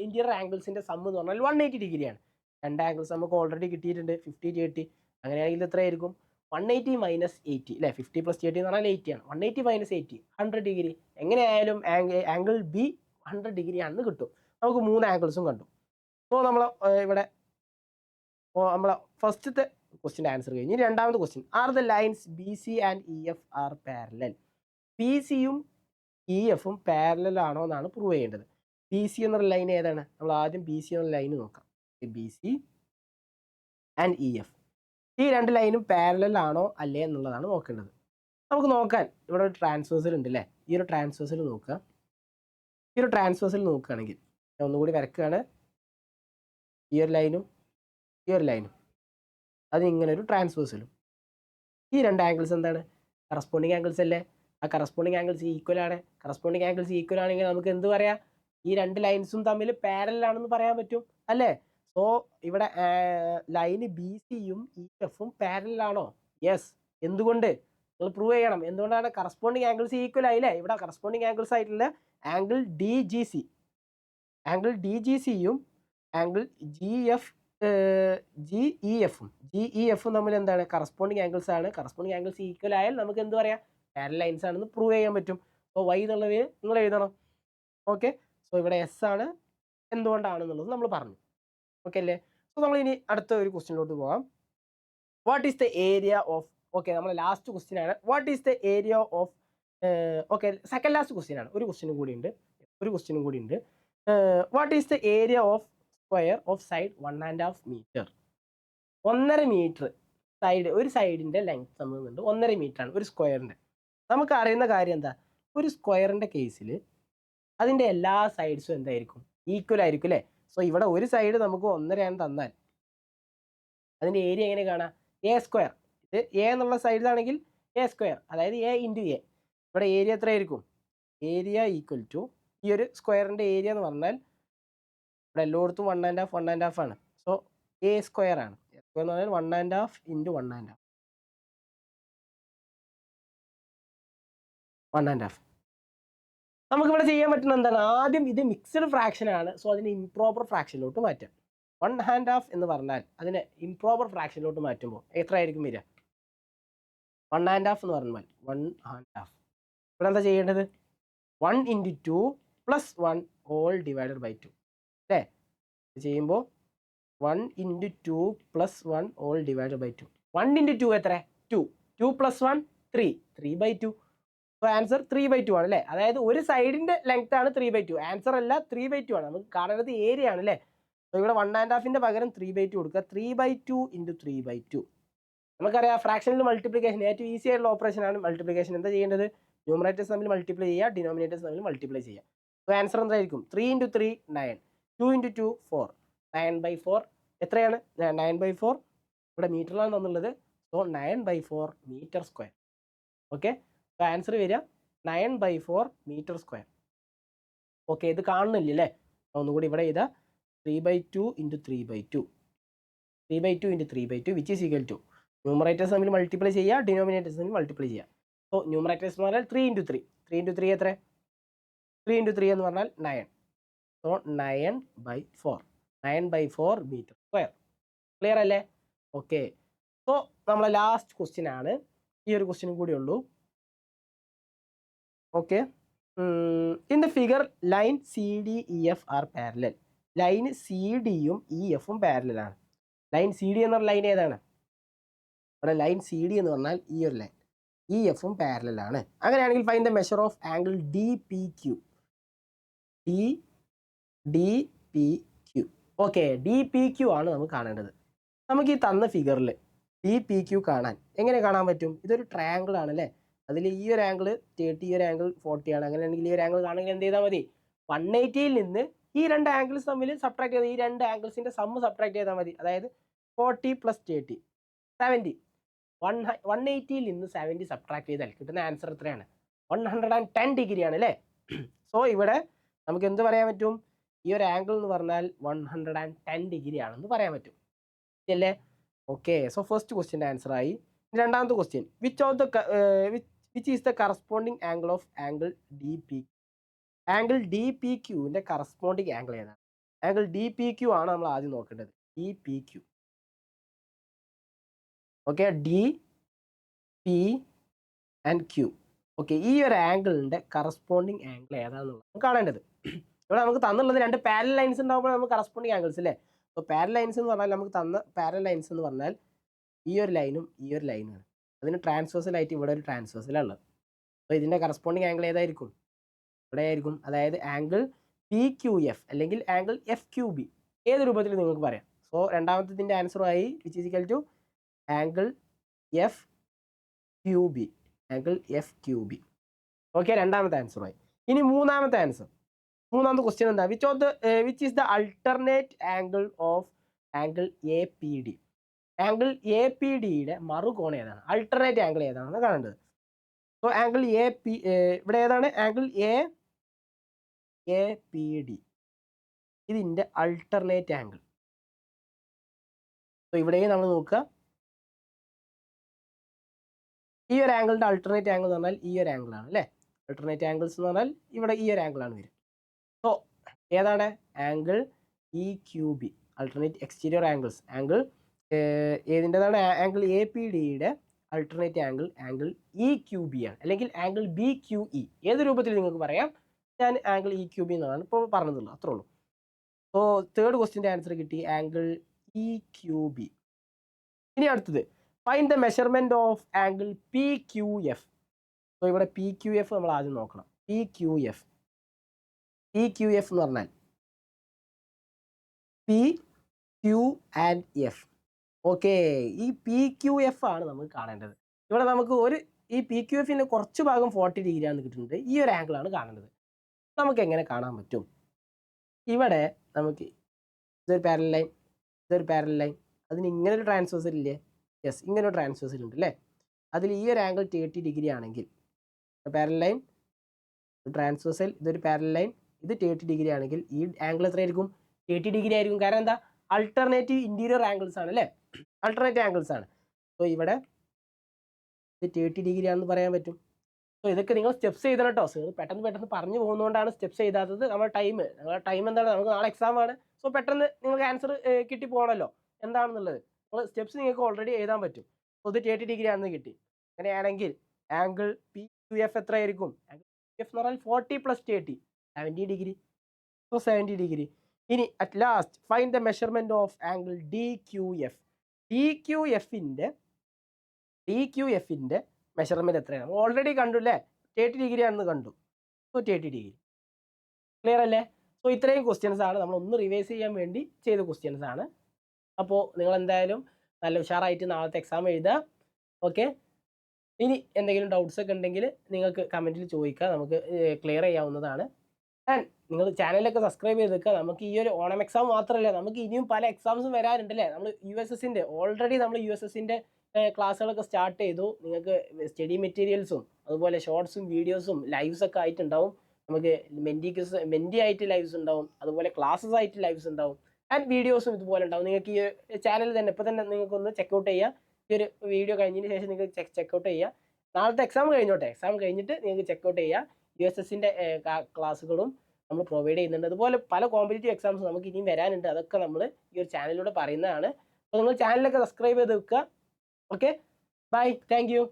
ഇന്റീരിയർ ആംഗിൾസിൻ്റെ സം എന്ന് പറഞ്ഞാൽ 180 ഡിഗ്രിയാണ്. 2 ആംഗിൾസ് നമുക്ക് ഓൾറെഡി കിട്ടിയിട്ടുണ്ട്, 50, 30. അങ്ങനെയാണെങ്കിൽ എത്രയായിരിക്കും? 180 - 80 അല്ലേ? 50 + 30 എന്ന് പറഞ്ഞാൽ 80 ആണ്. 180 - 80 100 ഡിഗ്രി. എങ്ങനെയായാലും ആംഗിൾ ബി 100 ഡിഗ്രി ആണെന്ന് കിട്ടും. നമുക്ക് 3 ആംഗിൾസും കണ്ടു. അപ്പോൾ നമ്മൾ ഇവിടെ നമ്മളെ ഫസ്റ്റത്തെ ക്വസ്റ്റിൻ്റെ ആൻസർ കഴിഞ്ഞ് രണ്ടാമത്തെ question, are the lines B C and E F R parallel? B സിയും ഇ എഫും പാരലൽ ആണോ എന്നാണ് പ്രൂവ് ചെയ്യേണ്ടത്. ബി സി എന്നുള്ള ലൈൻ ഏതാണ്? നമ്മൾ ആദ്യം ബി സി എന്നുള്ള ലൈൻ നോക്കാം. B C and E F, ഈ 2 ലൈനും പാരലൽ ആണോ അല്ലേ എന്നുള്ളതാണ് നോക്കേണ്ടത്. നമുക്ക് നോക്കാൻ ഇവിടെ ഒരു ട്രാൻസ്വേഴ്സൽ ഉണ്ട് അല്ലേ? ഈ ഒരു ട്രാൻസ്വേഴ്സൽ നോക്കുക. ഈ ഒരു ട്രാൻസ്വേഴ്സൽ നോക്കുകയാണെങ്കിൽ ഞാൻ ഒന്നുകൂടി വരക്കുകയാണ്. ഈ ഒരു ലൈനും ഈ ഒരു ലൈനും, അത് ഇങ്ങനെ ഒരു ട്രാൻസ്വേഴ്സലും. ഈ 2 ആംഗിൾസ് എന്താണ്? കറസ്പോണ്ടിങ് ആംഗിൾസ് അല്ലേ? ആ കറസ്പോണ്ടിങ് ആംഗിൾസ് ഈക്വൽ ആണ്. കറസ്പോണ്ടിങ് ആംഗിൾസ് ഈക്വൽ ആണെങ്കിൽ നമുക്ക് എന്ത് പറയാം? ഈ 2 ലൈൻസും തമ്മിൽ പാരലൽ ആണെന്ന് പറയാൻ പറ്റും അല്ലേ? സോ ഇവിടെ ലൈന് ബി സിയും ഇ എഫും പാരലൽ ആണോ? യെസ്. എന്തുകൊണ്ട്? നിങ്ങൾ പ്രൂവ് ചെയ്യണം. എന്തുകൊണ്ടാണ്? കറസ്പോണ്ടിങ് ആംഗിൾസ് ഈക്വൽ ആയില്ലേ? ഇവിടെ കറസ്പോണ്ടിങ് ആംഗിൾസ് ആയിട്ടുള്ള ആംഗിൾ ഡി ജി സിയും ആംഗിൾ ജി ഇ എഫും തമ്മിൽ എന്താണ്? കറസ്പോണ്ടിങ് ആംഗിൾസ് ആണ്. കറസ്പോണ്ടിങ് ആംഗിൾസ് ഈക്വൽ ആയാൽ നമുക്ക് എന്ത് പറയാം? പാരലൽ ലൈൻസ് ആണെന്ന് പ്രൂവ് ചെയ്യാൻ പറ്റും. അപ്പോൾ വൈ എന്നുള്ളത് നിങ്ങൾ എഴുതണം. ഓക്കെ, സോ ഇവിടെ എസ് ആണ്. എന്തുകൊണ്ടാണെന്നുള്ളത് നമ്മൾ പറഞ്ഞു. ഓക്കെ അല്ലേ? സോ നമ്മൾ ഇനി അടുത്ത ഒരു ക്വസ്റ്റ്യനിലോട്ട് പോകാം. What is the area of, okay നമ്മളെ ലാസ്റ്റ് ക്വസ്റ്റ്യൻ ആണ്. What is the area of, okay second last question ആണ്. ഒരു ക്വസ്റ്റ്യനും കൂടി ഉണ്ട്. What is the area of square of side 1.5 metre? 1.5 metre side, ഒരു സൈഡിൻ്റെ ലെങ്ത് തന്നിട്ടുണ്ട് 1.5 മീറ്റർ ആണ് ഒരു സ്ക്വയറിൻ്റെ. നമുക്ക് അറിയുന്ന കാര്യം എന്താ? ഒരു സ്ക്വയറിൻ്റെ കേസിൽ അതിൻ്റെ എല്ലാ സൈഡ്സും എന്തായിരിക്കും? ഈക്വൽ ആയിരിക്കും അല്ലേ? സോ ഇവിടെ ഒരു സൈഡ് നമുക്ക് 1.5 തന്നാൽ അതിൻ്റെ ഏരിയ എങ്ങനെ കാണാം? A square. ഇത് എ എന്നുള്ള സൈഡിലാണെങ്കിൽ എ സ്ക്വയർ, അതായത് എ ഇൻറ്റു എ. ഇവിടെ ഏരിയ എത്രയായിരിക്കും? ഏരിയ ഈക്വൽ ടു ഈ ഒരു സ്ക്വയറിൻ്റെ ഏരിയ എന്ന് പറഞ്ഞാൽ ഇവിടെ എല്ലായിടത്തും 1.5 1.5 ആണ്. സോ എ സ്ക്വയർ ആണ്. എ സ്ക്വയർ എന്ന് പറഞ്ഞാൽ 1.5 ഇൻറ്റു 1.5 1.5. നമുക്കിവിടെ ചെയ്യാൻ പറ്റുന്ന എന്താണ്? ആദ്യം ഇത് മിക്സഡ് ഫ്രാക്ഷൻ ആണ്. സോ അതിനെ ഇംപ്രോപ്പർ ഫ്രാക്ഷനിലോട്ട് മാറ്റാം. 1.5 എന്ന് പറഞ്ഞാൽ അതിനെ ഇംപ്രോപ്പർ ഫ്രാക്ഷനിലോട്ട് മാറ്റുമ്പോൾ എത്ര ആയിരിക്കും വരിക? 1.5 എന്ന് പറഞ്ഞാൽ 1.5. ഇവിടെ എന്താ ചെയ്യേണ്ടത്? 1 into 2 plus 1 whole divided by 2 അല്ലേ? ചെയ്യുമ്പോൾ 1 into 2 plus 1 whole divided by 2. 1 into 2 എത്ര? 2. 2 പ്ലസ് 1 3. 3/2. സോ ആൻസർ 3/2 ആണ് അല്ലേ? അതായത് ഒരു സൈഡിന്റെ ലെങ്ത് ആണ് 3/2. ആൻസർ അല്ല 3/2 ആണ്. നമുക്ക് കാണുന്നത് ഏരിയ ആണ് അല്ലേ? സോ ഇവിടെ 1.5ന്റെ പകരം 3/2 കൊടുക്കുക. 3/2 ഇൻറ്റു 3/2. നമുക്കറിയാം ഫ്രാക്ഷനിൽ മൾട്ടിപ്ലിക്കേഷൻ ഏറ്റവും ഈസി ആയിട്ടുള്ള ഓപ്പറേഷൻ ആണ് മൾട്ടിപ്ലിക്കേഷൻ. എന്താ ചെയ്യേണ്ടത്? ന്യൂമറേറ്റേഴ്സ് തമ്മിൽ മൾട്ടിപ്ലൈ ചെയ്യുക, ഡിനോമിനേറ്റേഴ്സ് തമ്മിൽ മൾട്ടിപ്ലൈ ചെയ്യുക. സോ ആൻസർ എന്തായിരിക്കും? 3 ഇൻറ്റു 3 9. 2 ഇൻറ്റു 2 4. 9/4 എത്രയാണ്? 9/4. ഇവിടെ മീറ്ററിലാണ് തന്നുള്ളത്. So 9/4 metre square. Okay, so answer വരിക 9/4 മീറ്റർ സ്ക്വയർ. ഓക്കെ, ഇത് കാണുന്നില്ല അല്ലേ? ഒന്നുകൂടി ഇവിടെ ഇതാ 3/2 into 3/2. 3/2 into 3/2 which is equal to numerators തമ്മിൽ മൾട്ടിപ്ലൈ ചെയ്യുക, ഡിനോമിനേറ്റേഴ്സ് തമ്മിൽ മൾട്ടിപ്ലൈ ചെയ്യുക. സോ ന്യൂമറേറ്റേഴ്സ് എന്ന് പറഞ്ഞാൽ 3 ഇൻറ്റു 3. 3 ഇൻറ്റു 3 എത്ര? 3 ഇൻറ്റു 3 എന്ന് പറഞ്ഞാൽ 9. സോ 9/4. 9/4 metre square. ക്ലിയർ അല്ലേ? ഓക്കെ, സോ നമ്മളെ ലാസ്റ്റ് ക്വസ്റ്റ്യൻ ആണ്. ഈ ഒരു ക്വസ്റ്റ്യനും കൂടി ഉള്ളൂ. Okay, in the figure line CDEF are parallel. Line CDയും EFും പാരലൽ ആണ്. ലൈൻ CD എന്ന ലൈൻ ഏതാണ്? അവിടെ ലൈൻ CD എന്ന് പറഞ്ഞാൽ ഈ ഒരു ലൈൻ. EFും പാരലൽ ആണ്. അങ്ങനെയാണെങ്കിൽ find the measure of angle DPQ. DPQ. Okay, DPQ ആണ് നമുക്ക് കാണേണ്ടത്. നമുക്ക് ഈ തന്ന ഫിഗറിൽ DPQ കാണാൻ എങ്ങനെ കാണാൻ പറ്റും? ഇതൊരു ട്രയാങ്കിൾ ആണ് അല്ലേ? അതിൽ ഈ ഒരു ആംഗിൾ 30, ഈ ഒരു ആംഗിൾ 40 ആണ്. അങ്ങനെയാണെങ്കിൽ ഈ ഒരു ആംഗിൾ കാണണമെങ്കിൽ എന്ത് ചെയ്താൽ മതി? 180യിൽ നിന്ന് ഈ രണ്ട് ആംഗിൾസ് തമ്മിൽ സബ്ട്രാക്ട് ചെയ്ത് ഈ രണ്ട് ആംഗിൾസിന്റെ സമ്മ് സബ്ട്രാക്ട് ചെയ്താൽ മതി. അതായത് 40 + 30 70. 180യിൽ നിന്ന് 70 സബ്ട്രാക്ട് ചെയ്താൽ കിട്ടുന്ന ആൻസർ എത്രയാണ്? 110 ഡിഗ്രി ആണ് അല്ലേ? സോ ഇവിടെ നമുക്ക് എന്ത് പറയാൻ പറ്റും? ഈ ഒരു ആംഗിൾ എന്ന് പറഞ്ഞാൽ 110 ഡിഗ്രി ആണെന്ന് പറയാൻ പറ്റും അല്ലേ? ഓക്കെ, സോ ഫസ്റ്റ് ക്വസ്റ്റ്യൻ്റെ ആൻസർ ആയി. രണ്ടാമത്തെ question, which is the corresponding angle of angle DP. Angle DPQവിൻ്റെ കറസ്പോണ്ടിങ് ആംഗിൾ ഏതാണ്? ആംഗിൾ DPQ ആണ് നമ്മൾ ആദ്യം നോക്കേണ്ടത്. DPQ. Okay, DP and Q. Okay, ഈ ഒരു ആംഗിളിൻ്റെ കറസ്പോണ്ടിങ് ആംഗിൾ ഏതാണെന്നുള്ളത് കാണേണ്ടത്. ഇവിടെ നമുക്ക് തന്നുള്ളത് രണ്ട് പാരലൽ ലൈൻസ് ഉണ്ടാകുമ്പോൾ നമുക്ക് കറസ്പോണ്ടിങ് ആംഗിൾസ് അല്ലേ? അപ്പോൾ പാരലൽ ലൈൻസ് എന്ന് പറഞ്ഞാൽ നമുക്ക് തന്ന പാരലൽ ലൈൻസ് എന്ന് പറഞ്ഞാൽ ഈ ഒരു ലൈനും ഈ ഒരു ലൈനാണ്. അതിന് ട്രാൻസ്വേഴ്സലായിട്ട് ഇവിടെ ഒരു ട്രാൻസ്വേഴ്സലാണ് ഉള്ളത്. അപ്പോൾ ഇതിൻ്റെ കറസ്പോണ്ടിങ് ആംഗിൾ ഏതായിരിക്കും? ഇവിടെ ആയിരിക്കും. അതായത് ആംഗിൾ PQF അല്ലെങ്കിൽ ആംഗിൾ FQB, ഏത് രൂപത്തിൽ നിങ്ങൾക്ക് പറയാം. സോ രണ്ടാമത്തെ ആൻസറുമായി which is equal to angle FQB. Angle FQB. Okay, രണ്ടാമത്തെ ആൻസറുമായി. ഇനി മൂന്നാമത്തെ ആൻസർ, മൂന്നാമത്തെ ക്വസ്റ്റ്യൻ എന്താ? Which is the alternate angle of angle APD. Angle APDയുടെ മറുകോൺ ഏതാണ്? അൾട്ടർനേറ്റ് ആംഗിൾ ഏതാണെന്ന് കാണേണ്ടത്. സോ ആംഗിൾ ഇവിടെ ഏതാണ്? ആംഗിൾ APD ഇതിൻ്റെ അൾട്ടർനേറ്റ് ആംഗിൾ. സോ ഇവിടെയും നമ്മൾ നോക്കുക, ഈ ഒരു ആംഗിളിൻ്റെ അൾട്ടർനേറ്റ് ആംഗിൾ എന്ന് പറഞ്ഞാൽ ഈ ഒരു ആംഗിൾ ആണ് അല്ലേ? അൾട്ടർനേറ്റ് ആംഗിൾസ് എന്ന് പറഞ്ഞാൽ ഇവിടെ ഈ ഒരു ആംഗിൾ ആണ് വരിക. സോ ഏതാണ്? Angle EQB, alternate exterior angles. Angle ഏതിൻ്റെതാണ്? ആംഗിൾ APDയുടെ അൾട്ടർനേറ്റ് ആംഗിൾ ആംഗിൾ EQB ആണ്, അല്ലെങ്കിൽ ആംഗിൾ BQE, ഏത് രൂപത്തിൽ നിങ്ങൾക്ക് പറയാം. ഞാൻ ആംഗിൾ EQB എന്നാണ് ഇപ്പോൾ പറഞ്ഞതുള്ളൂ, അത്രേ ഉള്ളൂ. സോ തേർഡ് ക്വസ്റ്റ്യൻ്റെ ആൻസർ കിട്ടി, ആംഗിൾ EQB. ഇനി അടുത്തത്, find the measurement of angle PQF. So ഇവിടെ PQF നമ്മൾ ആദ്യം നോക്കണം. PQF എന്ന് പറഞ്ഞാൽ PQ ആൻഡ് F. ഓക്കെ, ഈ PQF ആണ് നമുക്ക് കാണേണ്ടത്. ഇവിടെ നമുക്ക് ഈ PQFിൻ്റെ കുറച്ച് ഭാഗം 40 ഡിഗ്രി ആണ് കിട്ടുന്നത്. ഈ ഒരു ആംഗിൾ ആണ് കാണേണ്ടത്. നമുക്ക് എങ്ങനെ കാണാൻ പറ്റും? ഇവിടെ നമുക്ക് ഇതൊരു പാരലൽ ലൈൻ, ഇതൊരു പാരലൽ ലൈൻ, അതിന് ഇങ്ങനെ ഒരു ട്രാൻസ്വേഴ്സൽ ഇല്ലേ? യെസ്, ഇങ്ങനെ ഒരു ട്രാൻസ്വേഴ്സൽ ഉണ്ട് അല്ലേ? അതിൽ ഈ ഒരു ആംഗിൾ 30 ഡിഗ്രി ആണെങ്കിൽ പാരലൽ ലൈൻ, ട്രാൻസ്വേഴ്സൽ, ഇതൊരു പാരലൽ ലൈൻ, ഇത് 30 ഡിഗ്രി ആണെങ്കിൽ ഈ ആംഗിൾ എത്രയായിരിക്കും? 30 ഡിഗ്രി ആയിരിക്കും. കാരണം എന്താ, അൾട്ടർനേറ്റീവ് ഇന്റീരിയർ ആംഗിൾസ് ആണ് അല്ലേ, അൾട്ടർനേറ്റീവ് ആംഗിൾസ് ആണ്. സോ ഇവിടെ ഇത് 30 ഡിഗ്രി ആണെന്ന് പറയാൻ പറ്റും. സോ ഇതൊക്കെ നിങ്ങൾ സ്റ്റെപ്സ് ചെയ്തണം കേട്ടോ. സർ പെട്ടെന്ന് പറഞ്ഞു പോകുന്നതുകൊണ്ടാണ് സ്റ്റെപ്സ് ചെയ്താത്തത്. നമ്മുടെ ടൈം എന്താണ്, നമുക്ക് നാളെ എക്സാം ആണ്. സോ പെട്ടെന്ന് നിങ്ങൾക്ക് ആൻസർ കിട്ടി പോകണമല്ലോ എന്താണെന്നുള്ളത്. നിങ്ങൾ സ്റ്റെപ്സ് നിങ്ങൾക്ക് ഓൾറെഡി എഴുതാൻ പറ്റും. സോ ഇത് 30 ഡിഗ്രി ആണെന്ന് കിട്ടി. അങ്ങനെയാണെങ്കിൽ ആംഗിൾ പി ക്യു എഫ് എത്രയായിരിക്കും? ആംഗിൾ പി എഫ് എന്ന് പറഞ്ഞാൽ 40 + 30 70 ഡിഗ്രി. So 70 degree. ഇനി at last find the measurement of angle D Q F. D Q എഫിന്റെ മെഷർമെന്റ് എത്രയാണ്? നമ്മൾ ഓൾറെഡി കണ്ടു അല്ലേ, 30 ഡിഗ്രി ആണെന്ന് കണ്ടു. So 30 degree. ക്ലിയർ അല്ലേ? സോ ഇത്രയും ക്വസ്റ്റ്യൻസ് ആണ് നമ്മൾ ഒന്ന് റിവൈസ് ചെയ്യാൻ വേണ്ടി ചെയ്ത ക്വസ്റ്റ്യൻസ് ആണ്. അപ്പോൾ നിങ്ങൾ എന്തായാലും നല്ല ഉഷാറായിട്ട് നാളത്തെ എക്സാം എഴുതുക. ഓക്കെ, ഇനി എന്തെങ്കിലും ഡൗട്ട്സ് ഒക്കെ ഉണ്ടെങ്കിൽ നിങ്ങൾക്ക് കമൻറ്റിൽ ചോദിക്കുക, നമുക്ക് ക്ലിയർ ചെയ്യാവുന്നതാണ്. ആൻഡ് നിങ്ങൾ ചാനലൊക്കെ സബ്സ്ക്രൈബ് ചെയ്ത് വെക്കുക. നമുക്ക് ഈ ഒരു ഓണം എക്സാം മാത്രമല്ല, നമുക്ക് ഇനിയും പല എക്സാംസും വരാറുണ്ട് അല്ലേ. നമ്മൾ USSന്റെ ഓൾറെഡി നമ്മൾ USSന്റെ ക്ലാസ്സുകളൊക്കെ സ്റ്റാർട്ട് ചെയ്തു. നിങ്ങൾക്ക് സ്റ്റഡി മെറ്റീരിയൽസും അതുപോലെ ഷോർട്സും വീഡിയോസും ലൈവ്സ് ഒക്കെ ആയിട്ടുണ്ടാവും. നമുക്ക് മെൻറ്റി ആയിട്ട് ലൈവ്സ് ഉണ്ടാവും, അതുപോലെ ക്ലാസ്സസ് ആയിട്ട് ലൈവ്സ് ഉണ്ടാവും, ആൻഡ് വീഡിയോസും ഇതുപോലെ ഉണ്ടാവും. നിങ്ങൾക്ക് ഈ ചാനൽ തന്നെ ഇപ്പോൾ തന്നെ നിങ്ങൾക്കൊന്ന് ചെക്കൗട്ട് ചെയ്യുക. ഈ ഒരു വീഡിയോ കഴിഞ്ഞതിന് ശേഷം നിങ്ങൾക്ക് ചെക്കൗട്ട് ചെയ്യുക. നാളത്തെ എക്സാം കഴിഞ്ഞോട്ടെ, എക്സാം കഴിഞ്ഞിട്ട് നിങ്ങൾക്ക് ചെക്കൗട്ട് ചെയ്യുക. USSന്റെ ക്ലാസ്സുകളും നമ്മൾ പ്രൊവൈഡ് ചെയ്യുന്നുണ്ട്. അതുപോലെ പല കോമ്പറ്റേറ്റീവ് എക്സാംസ് നമുക്ക് ഇനിയും വരാനുണ്ട്. അതൊക്കെ നമ്മൾ ഈ ഒരു ചാനലിലൂടെ പറയുന്നതാണ്. അപ്പോൾ നിങ്ങൾ ചാനലൊക്കെ സബ്സ്ക്രൈബ് ചെയ്ത് വെക്കുക. Okay, bye, thank U.